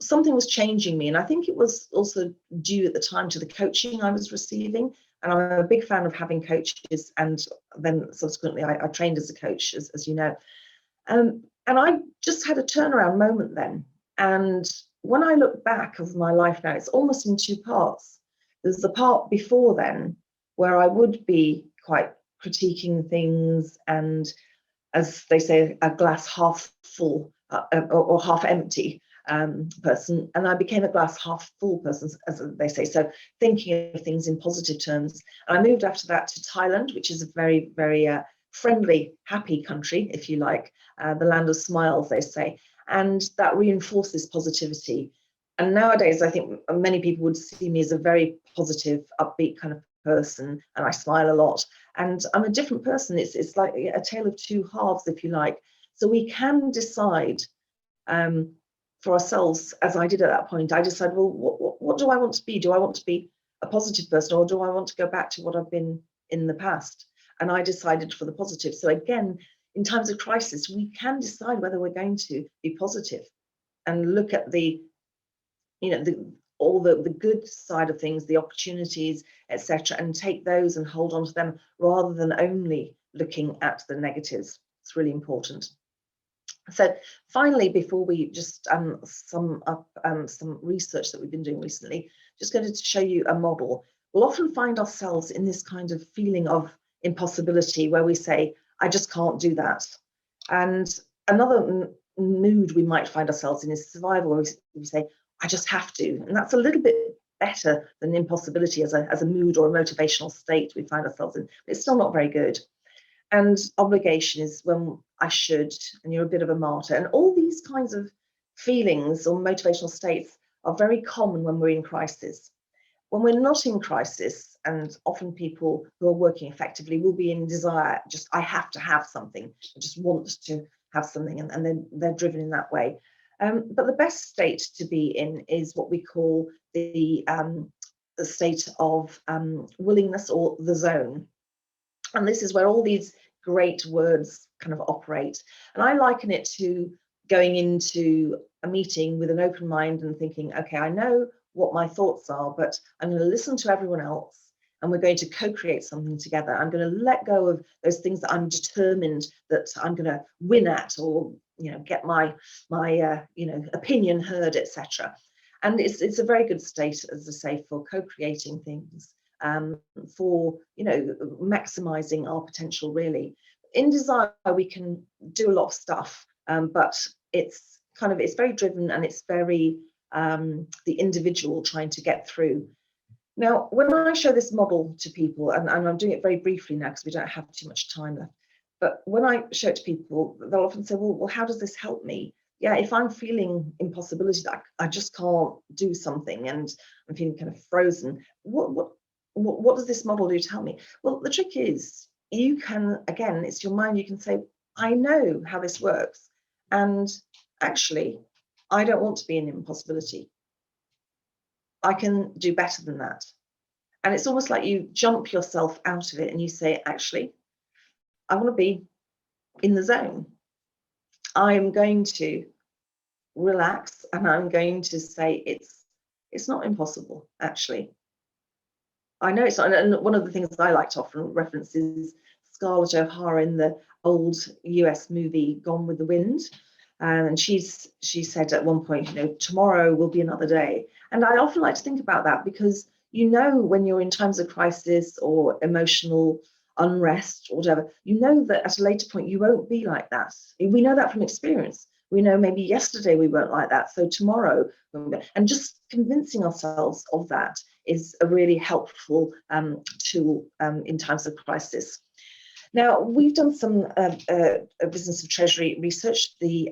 something was changing me, and I think it was also due at the time to the coaching I was receiving. And I'm a big fan of having coaches, and then subsequently I trained as a coach, as you know. And I just had a turnaround moment then. And when I look back of my life now, it's almost in two parts. There's the part before then, where I would be quite critiquing things, and as they say, a glass half full or half empty person, and I became a glass half full person, as they say, so thinking of things in positive terms. And I moved after that to Thailand, which is a very, very friendly, happy country, if you like, the land of smiles, they say, and that reinforces positivity. And nowadays, I think many people would see me as a very positive, upbeat kind of person, and I smile a lot. And I'm a different person. It's like a tale of two halves, if you like. So we can decide for ourselves, as I did at that point. I decided, well, what do I want to be? Do I want to be a positive person, or do I want to go back to what I've been in the past? And I decided for the positive. So again, in times of crisis, we can decide whether we're going to be positive and look at the, all the good side of things, the opportunities, etc., and take those and hold on to them rather than only looking at the negatives. It's really important. So finally, before we just sum up some research that we've been doing recently, just going to show you a model. We'll often find ourselves in this kind of feeling of impossibility where we say, I just can't do that. And another mood we might find ourselves in is survival, where we say, I just have to. And that's a little bit better than impossibility as a mood or a motivational state we find ourselves in. But it's still not very good. And obligation is when I should, and you're a bit of a martyr. And all these kinds of feelings or motivational states are very common when we're in crisis. When we're not in crisis, and often people who are working effectively will be in desire, just I have to have something, I just want to have something, and then they're driven in that way. But the best state to be in is what we call the state of willingness, or the zone. And this is where all these great words kind of operate. And I liken it to going into a meeting with an open mind and thinking, okay, I know what my thoughts are, but I'm going to listen to everyone else, and we're going to co-create something together. I'm going to let go of those things that I'm determined that I'm going to win at, or get my opinion heard, etc. And it's a very good state, as I say, for co-creating things, for maximizing our potential. Really, in desire we can do a lot of stuff, but it's very driven, and it's very the individual trying to get through. Now, when I show this model to people, and I'm doing it very briefly now because we don't have too much time left, but when I show it to people, they'll often say, well, how does this help me? Yeah, if I'm feeling impossibility, that I just can't do something, and I'm feeling kind of frozen, what does this model do to help me? Well, the trick is, you can, again, it's your mind, you can say, I know how this works, and actually, I don't want to be in impossibility. I can do better than that. And it's almost like you jump yourself out of it and you say, actually, I want to be in the zone. I'm going to relax, and I'm going to say it's not impossible, actually. I know it's not. And one of the things I like to often reference is Scarlett O'Hara in the old US movie Gone with the Wind. And she said at one point, tomorrow will be another day. And I often like to think about that, because when you're in times of crisis or emotional unrest or whatever, that at a later point you won't be like that. We know that from experience. We know maybe yesterday we weren't like that, so tomorrow, and just convincing ourselves of that is a really helpful tool in times of crisis. Now, we've done some Business of Treasury research. The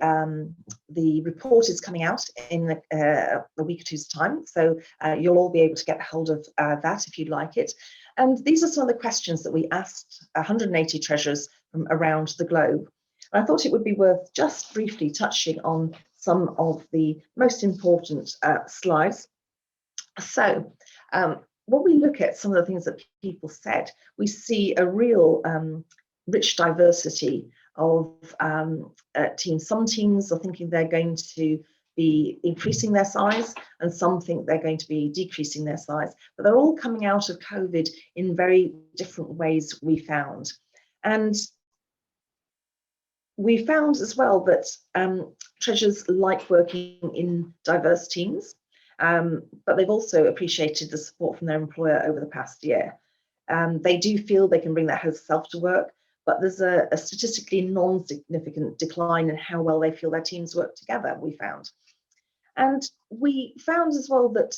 report is coming out in a week or two's time, so you'll all be able to get hold of that if you'd like it. And these are some of the questions that we asked 180 treasurers from around the globe. And I thought it would be worth just briefly touching on some of the most important slides. So when we look at some of the things that people said, we see a real rich diversity of teams. Some teams are thinking they're going to be increasing their size, and some think they're going to be decreasing their size. But they're all coming out of COVID in very different ways, we found. And we found as well that treasurers like working in diverse teams, but they've also appreciated the support from their employer over the past year. They do feel they can bring their whole self to work, but there's a statistically non-significant decline in how well they feel their teams work together, we found. And we found as well that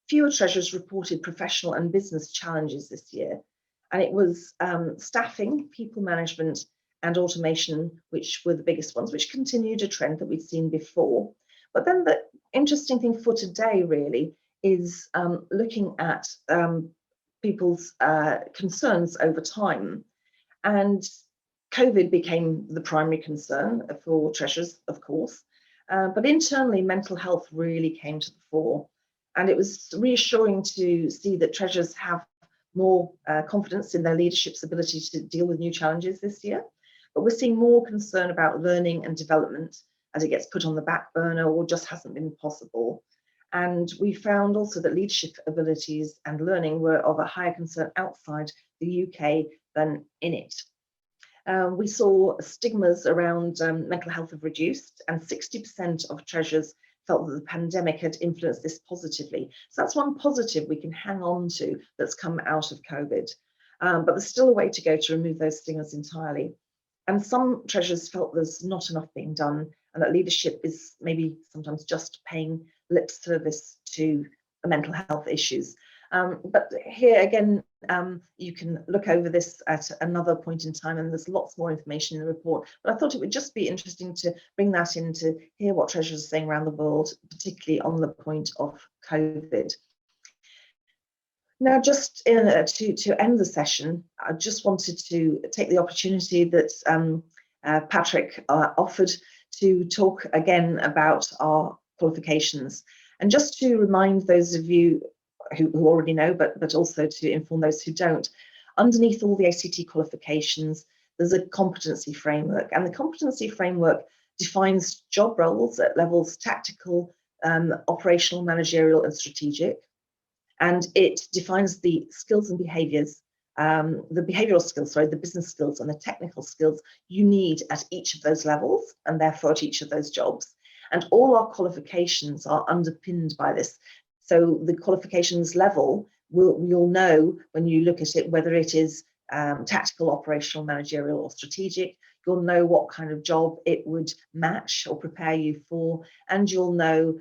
fewer treasurers reported professional and business challenges this year. And it was staffing, people management, and automation, which were the biggest ones, which continued a trend that we'd seen before. But then the interesting thing for today really is looking at people's concerns over time. And COVID became the primary concern for treasurers, of course, but internally mental health really came to the fore. And it was reassuring to see that treasurers have more confidence in their leadership's ability to deal with new challenges this year. But we're seeing more concern about learning and development as it gets put on the back burner or just hasn't been possible. And we found also that leadership abilities and learning were of a higher concern outside the UK than in it. We saw stigmas around mental health have reduced, and 60% of treasurers felt that the pandemic had influenced this positively. So that's one positive we can hang on to that's come out of COVID. But there's still a way to go to remove those stigmas entirely. And some treasurers felt there's not enough being done, and that leadership is maybe sometimes just paying lip service to mental health issues. But here again, you can look over this at another point in time, and there's lots more information in the report. But I thought it would just be interesting to bring that in to hear what treasurers are saying around the world, particularly on the point of COVID. Now, just to end the session, I just wanted to take the opportunity that Patrick offered to talk again about our qualifications. And just to remind those of you who already know, but also to inform those who don't, underneath all the ACT qualifications, there's a competency framework. And the competency framework defines job roles at levels tactical, operational, managerial, and strategic. And it defines the skills and behaviours, the behavioural skills, sorry, the business skills and the technical skills you need at each of those levels, and therefore at each of those jobs. And all our qualifications are underpinned by this. So the qualifications level, you'll know when you look at it, whether it is tactical, operational, managerial, or strategic. You'll know what kind of job it would match or prepare you for, and you'll know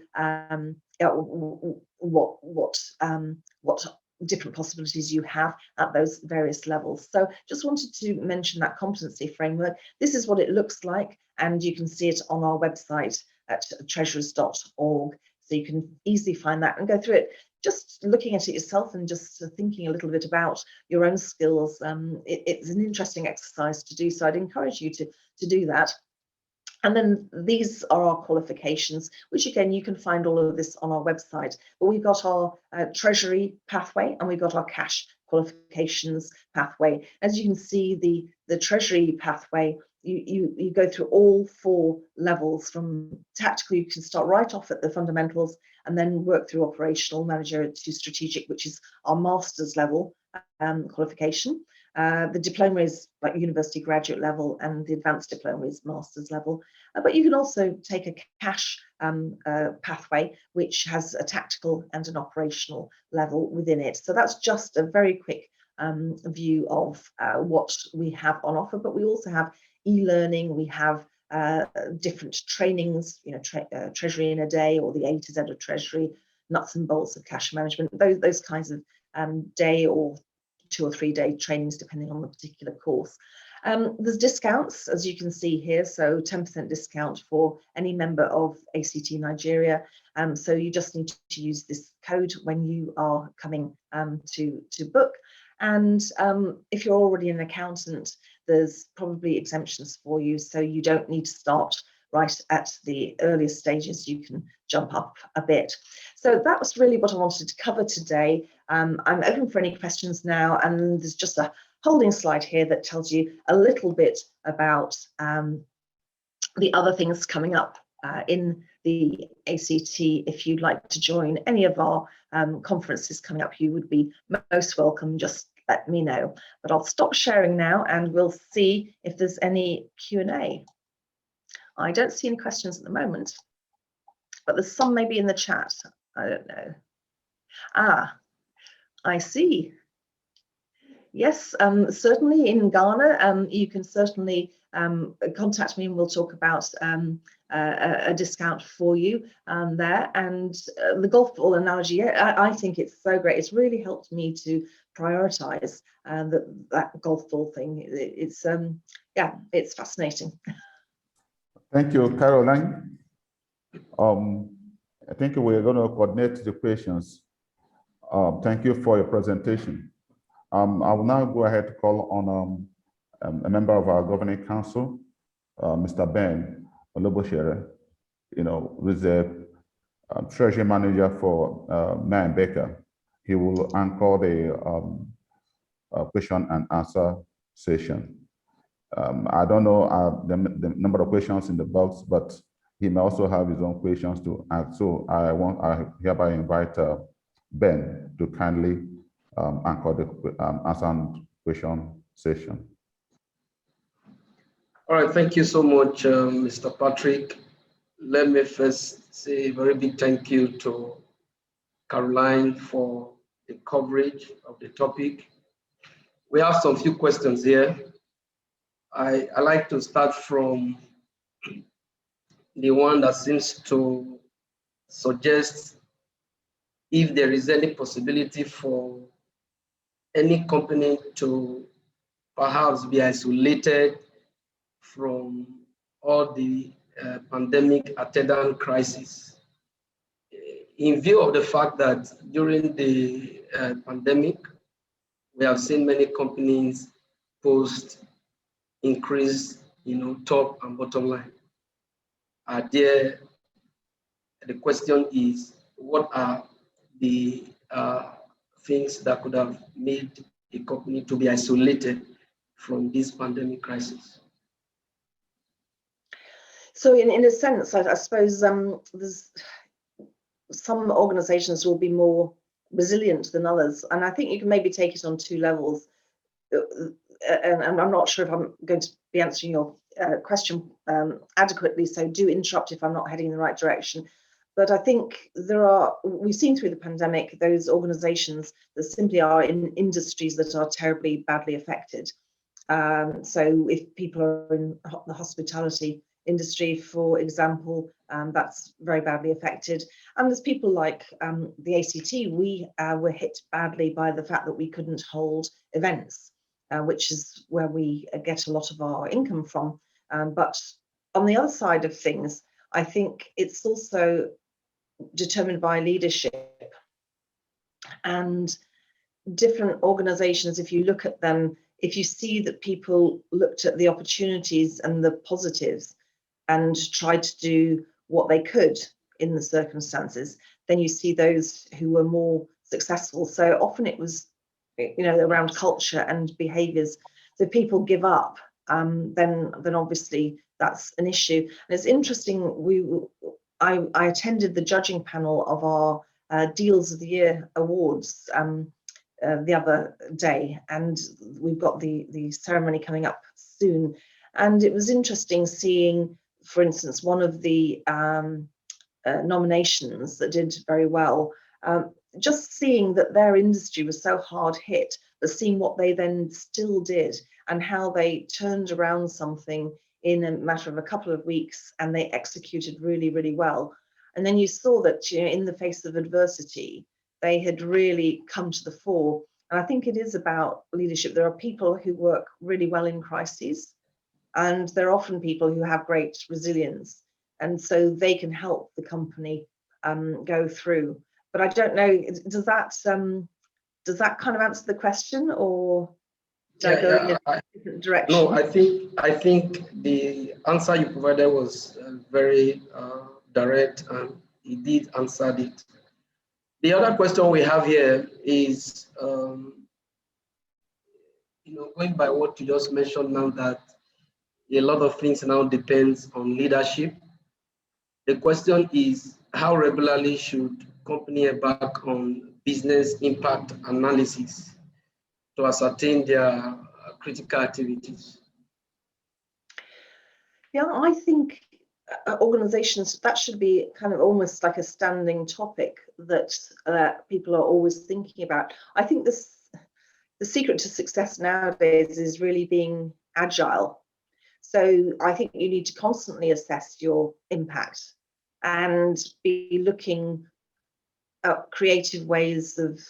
what different possibilities you have at those various levels. So just wanted to mention that competency framework. This is what it looks like, and you can see it on our website at treasurers.org. So you can easily find that and go through it. Just looking at it yourself and just thinking a little bit about your own skills. It's an interesting exercise to do, so I'd encourage you to do that. And then these are our qualifications, which again, you can find all of this on our website. But we've got our treasury pathway, and we've got our cash qualifications pathway. As you can see, the treasury pathway, you go through all 4 levels. From tactical, you can start right off at the fundamentals and then work through operational, managerial to strategic, which is our master's level qualification. The diploma is like university graduate level, and the advanced diploma is master's level. But you can also take a cash pathway, which has a tactical and an operational level within it. So that's just a very quick view of what we have on offer. But we also have e-learning, we have different trainings, treasury in a day, or the A to Z of treasury, nuts and bolts of cash management, those kinds of day or 2 or 3 day trainings, depending on the particular course. There's discounts, as you can see here, so 10% discount for any member of ACT Nigeria. So you just need to use this code when you are coming to book. And if you're already an accountant, there's probably exemptions for you, so you don't need to start right at the earliest stages, you can jump up a bit. So that was really what I wanted to cover today. I'm open for any questions now, and there's just a holding slide here that tells you a little bit about the other things coming up in the ACT. If you'd like to join any of our conferences coming up, you would be most welcome. Just let me know. But I'll stop sharing now, and we'll see if there's any Q&A. I don't see any questions at the moment, but there's some maybe in the chat. I don't know. I see. Yes, certainly in Ghana, you can certainly contact me and we'll talk about a discount for you there. And the golf ball analogy, I think it's so great. It's really helped me to prioritize that golf ball thing. It's yeah, it's fascinating. Thank you, Caroline. I think we're going to coordinate the questions. Thank you for your presentation. I will now go ahead to call on a member of our governing council, Mr. Ben Oloboshere, who's the treasury manager for Mayor Baker. He will anchor the question and answer session. I don't know the number of questions in the box, but he may also have his own questions to ask. So I hereby invite Ben to kindly anchor the answer and question session. All right, thank you so much, Mr. Patrick. Let me first say a very big thank you to Caroline for the coverage of the topic. We have some few questions here. I like to start from the one that seems to suggest if there is any possibility for any company to perhaps be isolated from all the pandemic attendant crisis. In view of the fact that during the pandemic, we have seen many companies post increase, top and bottom line. The question is, what are the things that could have made a company to be isolated from this pandemic crisis? So in a sense, I suppose there's some organizations will be more resilient than others. And I think you can maybe take it on two levels. And I'm not sure if I'm going to be answering your question adequately, so do interrupt if I'm not heading in the right direction. But I think we've seen through the pandemic, those organizations that simply are in industries that are terribly badly affected. So if people are in the hospitality industry, for example, that's very badly affected. And there's people like the ACT, we were hit badly by the fact that we couldn't hold events, which is where we get a lot of our income from. But on the other side of things, I think it's also determined by leadership. And different organizations, if you look at them, if you see that people looked at the opportunities and the positives and tried to do what they could in the circumstances, then you see those who were more successful. So often it was, around culture and behaviors. So if people give up, then obviously that's an issue. And it's interesting, I attended the judging panel of our Deals of the Year awards the other day, and we've got the ceremony coming up soon. And it was interesting seeing, for instance, one of the nominations that did very well, just seeing that their industry was so hard hit, but seeing what they then still did and how they turned around something in a matter of a couple of weeks, and they executed really, really well. And then you saw that, in the face of adversity, they had really come to the fore. And I think it is about leadership. There are people who work really well in crises, and there are often people who have great resilience, and so they can help the company go through. But I don't know, does that kind of answer the question, or did I go in a different direction? No, I think the answer you provided was very direct, and he did answer it. The other question we have here is, going by what you just mentioned now, that a lot of things now depends on leadership. The question is, how regularly should company embark on business impact analysis to ascertain their critical activities? Yeah, I think organizations, that should be kind of almost like a standing topic that people are always thinking about. I think the secret to success nowadays is really being agile. So I think you need to constantly assess your impact and be looking at creative ways of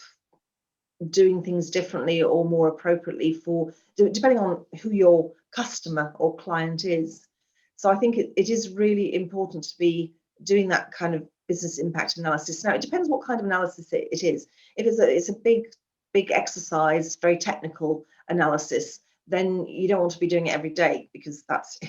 doing things differently or more appropriately for, depending on who your customer or client is. So I think it is really important to be doing that kind of business impact analysis. Now, it depends what kind of analysis it is. If it's a big exercise, very technical analysis, then you don't want to be doing it every day, because that's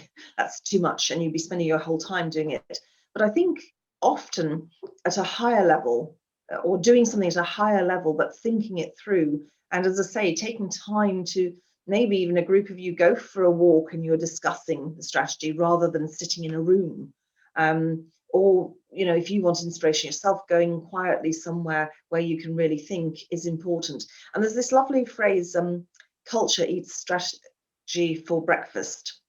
too much and you'd be spending your whole time doing it. But I think often at a higher level, or doing something at a higher level, but thinking it through, and as I say, taking time to, maybe even a group of you go for a walk and you're discussing the strategy rather than sitting in a room. Or, if you want inspiration yourself, going quietly somewhere where you can really think is important. And there's this lovely phrase, culture eats strategy for breakfast.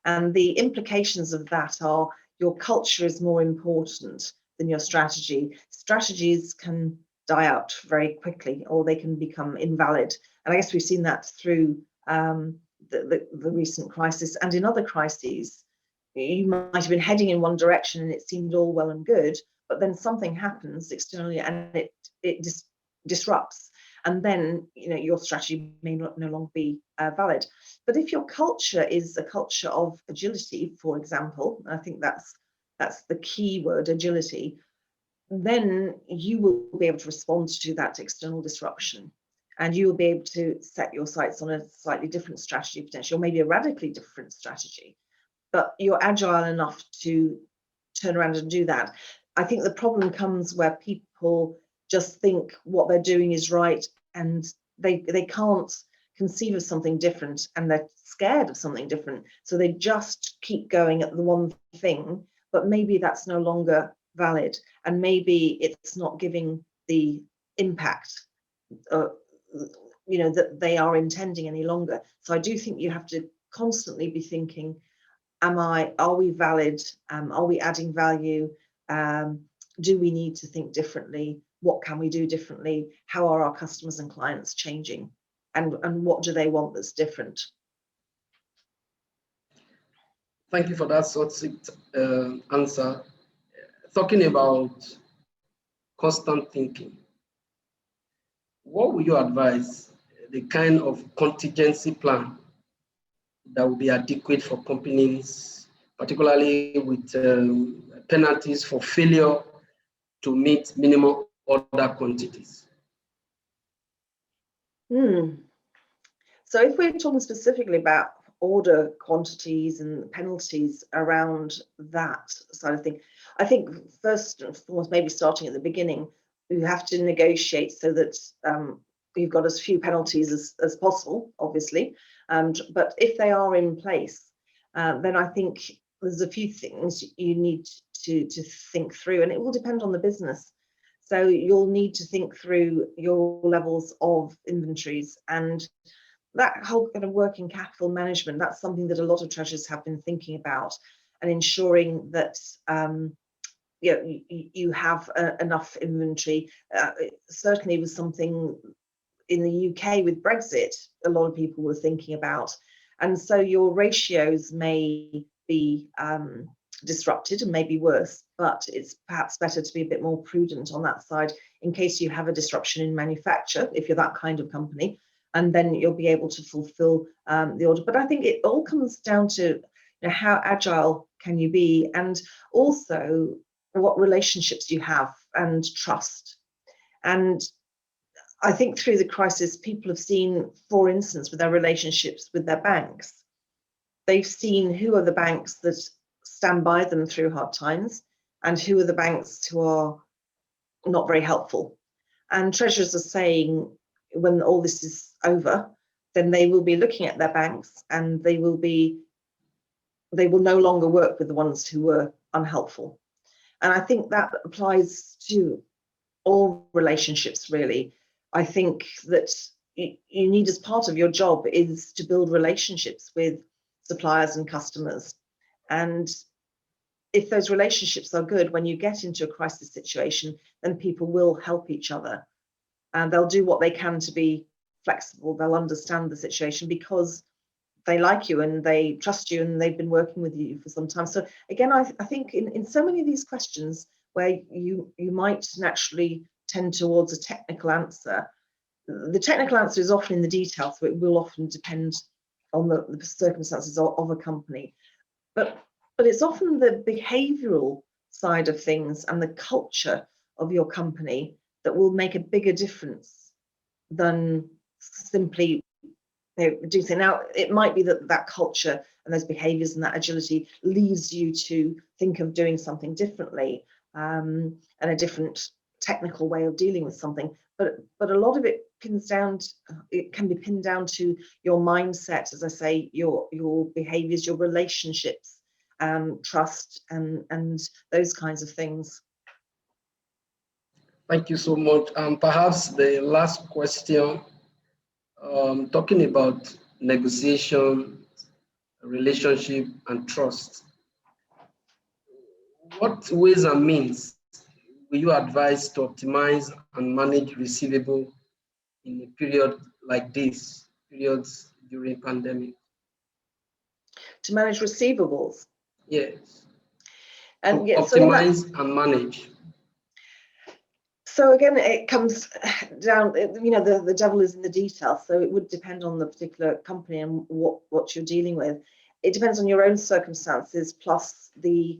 And the implications of that are your culture is more important than your strategy. Strategies can die out very quickly, or they can become invalid. And I guess we've seen that through the recent crisis, and in other crises. You might have been heading in one direction and it seemed all well and good, but then something happens externally and it disrupts. And then your strategy may no longer be valid. But if your culture is a culture of agility, for example, I think that's the key word, agility, then you will be able to respond to that external disruption, and you will be able to set your sights on a slightly different strategy, potentially, or maybe a radically different strategy. But you're agile enough to turn around and do that. I think the problem comes where people just think what they're doing is right, and they can't conceive of something different, and they're scared of something different. So they just keep going at the one thing, but maybe that's no longer valid, and maybe it's not giving the impact that they are intending any longer. So I do think you have to constantly be thinking, are we valid? Are we adding value? Do we need to think differently? What can we do differently? How are our customers and clients changing? And what do they want that's different? Thank you for that succinct answer. Talking about constant thinking, what would you advise the kind of contingency plan that will be adequate for companies, particularly with penalties for failure to meet minimum order quantities? So if we're talking specifically about order quantities and penalties around that side of thing, I think first and foremost, maybe starting at the beginning, you have to negotiate so that you've got as few penalties as possible, obviously. But if they are in place, then I think there's a few things you need to think through, and it will depend on the business. So you'll need to think through your levels of inventories, and that whole kind of working capital management, that's something that a lot of treasurers have been thinking about, and ensuring that you have enough inventory. Certainly was something in the UK with Brexit, a lot of people were thinking about. And so your ratios may be disrupted and maybe worse, but it's perhaps better to be a bit more prudent on that side in case you have a disruption in manufacture, if you're that kind of company, and then you'll be able to fulfill the order. But I think it all comes down to how agile can you be, and also what relationships you have and trust. And I think through the crisis, people have seen, for instance, with their relationships with their banks, they've seen who are the banks that stand by them through hard times, and who are the banks who are not very helpful. And treasurers are saying when all this is over, then they will be looking at their banks and they will no longer work with the ones who were unhelpful. And I think that applies to all relationships, really. I think that you need, as part of your job, is to build relationships with suppliers and customers. And if those relationships are good, when you get into a crisis situation, then people will help each other. And they'll do what they can to be flexible. They'll understand the situation because they like you and they trust you and they've been working with you for some time. So again, I think in so many of these questions where you might naturally tend towards a technical answer, the technical answer is often in the detail, so it will often depend on the circumstances of a company. But it's often the behavioural side of things and the culture of your company that will make a bigger difference than simply do so. Now, it might be that culture and those behaviours and that agility leads you to think of doing something differently and a different technical way of dealing with something. But a lot of it can be pinned down to your mindset, as I say, your behaviours, your relationships, trust, and those kinds of things. Thank you so much. Perhaps the last question, talking about negotiation, relationship, and trust. What ways and means will you advise to optimize and manage receivable in a period like this, periods during pandemic? To manage receivables? Yes. And optimize and manage. So again, it comes down, the devil is in the detail. So it would depend on the particular company and what you're dealing with. It depends on your own circumstances plus the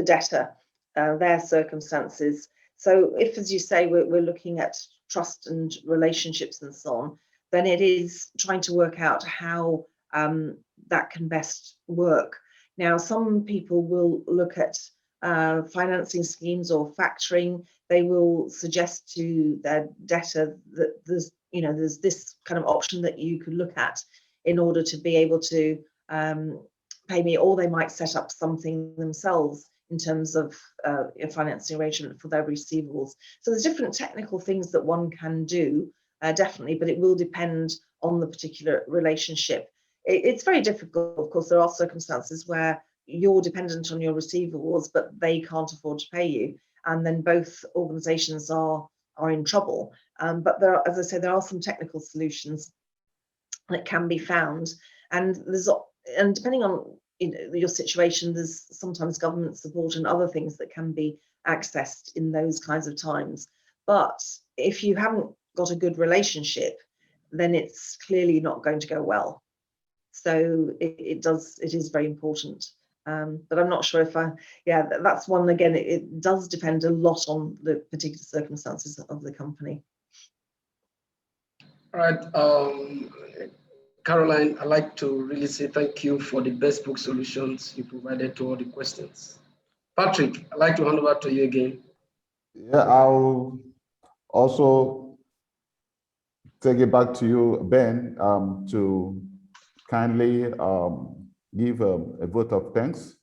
debtor, their circumstances. So if, as you say, we're looking at trust and relationships and so on, then it is trying to work out how that can best work. Now, some people will look at financing schemes or factoring. They will suggest to their debtor that there's this kind of option that you could look at in order to be able to pay me, or they might set up something themselves in terms of a financing arrangement for their receivables. So there's different technical things that one can do, definitely, but it will depend on the particular relationship. It's very difficult. Of course, there are circumstances where you're dependent on your receivables, but they can't afford to pay you, and then both organisations are in trouble. But there are, as I say, there are some technical solutions that can be found, and depending on your situation, there's sometimes government support and other things that can be accessed in those kinds of times. But if you haven't got a good relationship, then it's clearly not going to go well. So it is very important. But I'm not sure if that's one, again, it does depend a lot on the particular circumstances of the company. All right, Caroline, I'd like to really say thank you for the best book solutions you provided to all the questions. Patrick, I'd like to hand over to you again. Yeah, I'll also take it back to you, Ben, to kindly give a vote of thanks,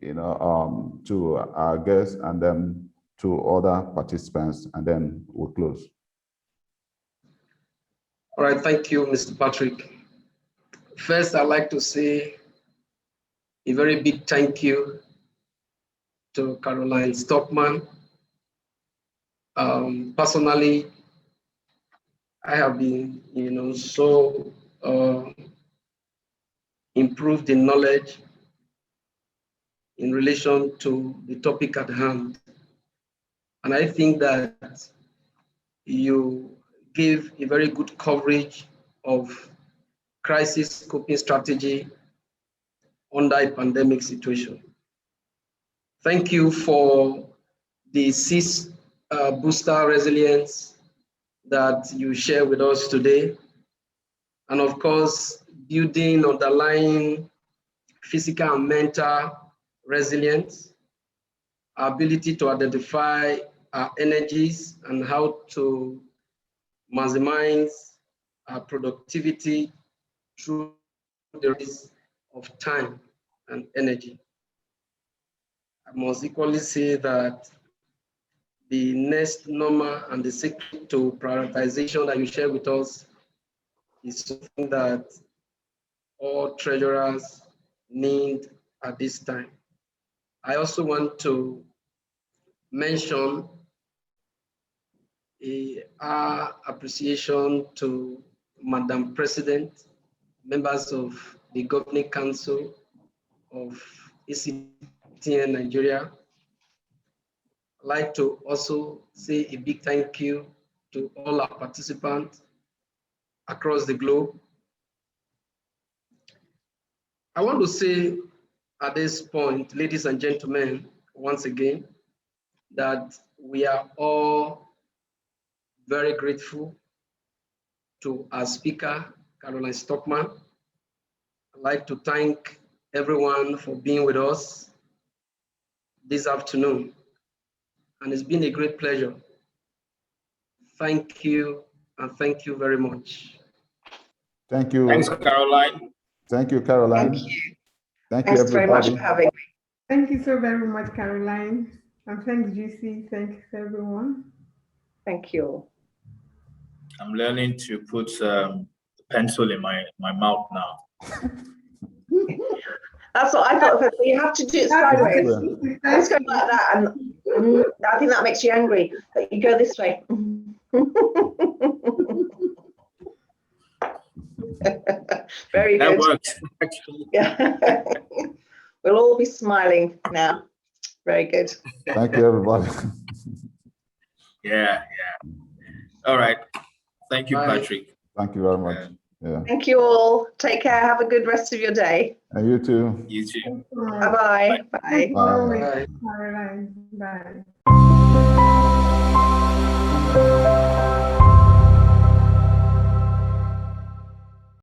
to our guests and then to other participants, and then we'll close. All right, thank you, Mr. Patrick. First, I'd like to say a very big thank you to Caroline Stockman. Personally, I have been, so improved in knowledge in relation to the topic at hand. And I think that you gave a very good coverage of crisis coping strategy under a pandemic situation. Thank you for the 6 booster resilience that you share with us today. And of course, building underlying physical and mental resilience, our ability to identify our energies and how to maximize our productivity through the use of time and energy. I must equally say that the next normal and the secret to prioritization that you share with us is something that all treasurers need at this time. I also want to mention our appreciation to Madam President, members of the Governing Council of Actn Nigeria. I'd like to also say a big thank you to all our participants across the globe. I want to say at this point, ladies and gentlemen, once again, that we are all very grateful to our speaker, Caroline Stockman. I'd like to thank everyone for being with us this afternoon. And it's been a great pleasure. Thank you, and thank you very much. Thank you. Thanks, Caroline. Thank you, Caroline. Thank you. Thank you, Thanks very much everybody. for having me. Thank you so very much, Caroline. And thanks, GC. Thanks, everyone. Thank you all. I'm learning to put pencil in my mouth now. That's what I thought. But you have to do it sideways. Let's go like that, and I think that makes you angry. That you go this way. Very That good. works, actually. Yeah. We'll all be smiling now. Very good. Thank you, everybody. Yeah. All right. Thank you, Bye. Patrick. Thank you very much. Yeah. Thank you all. Take care. Have a good rest of your day. And you too. You too. Bye-bye. Bye. Thank you Bye. always, Bye. Caroline. Bye.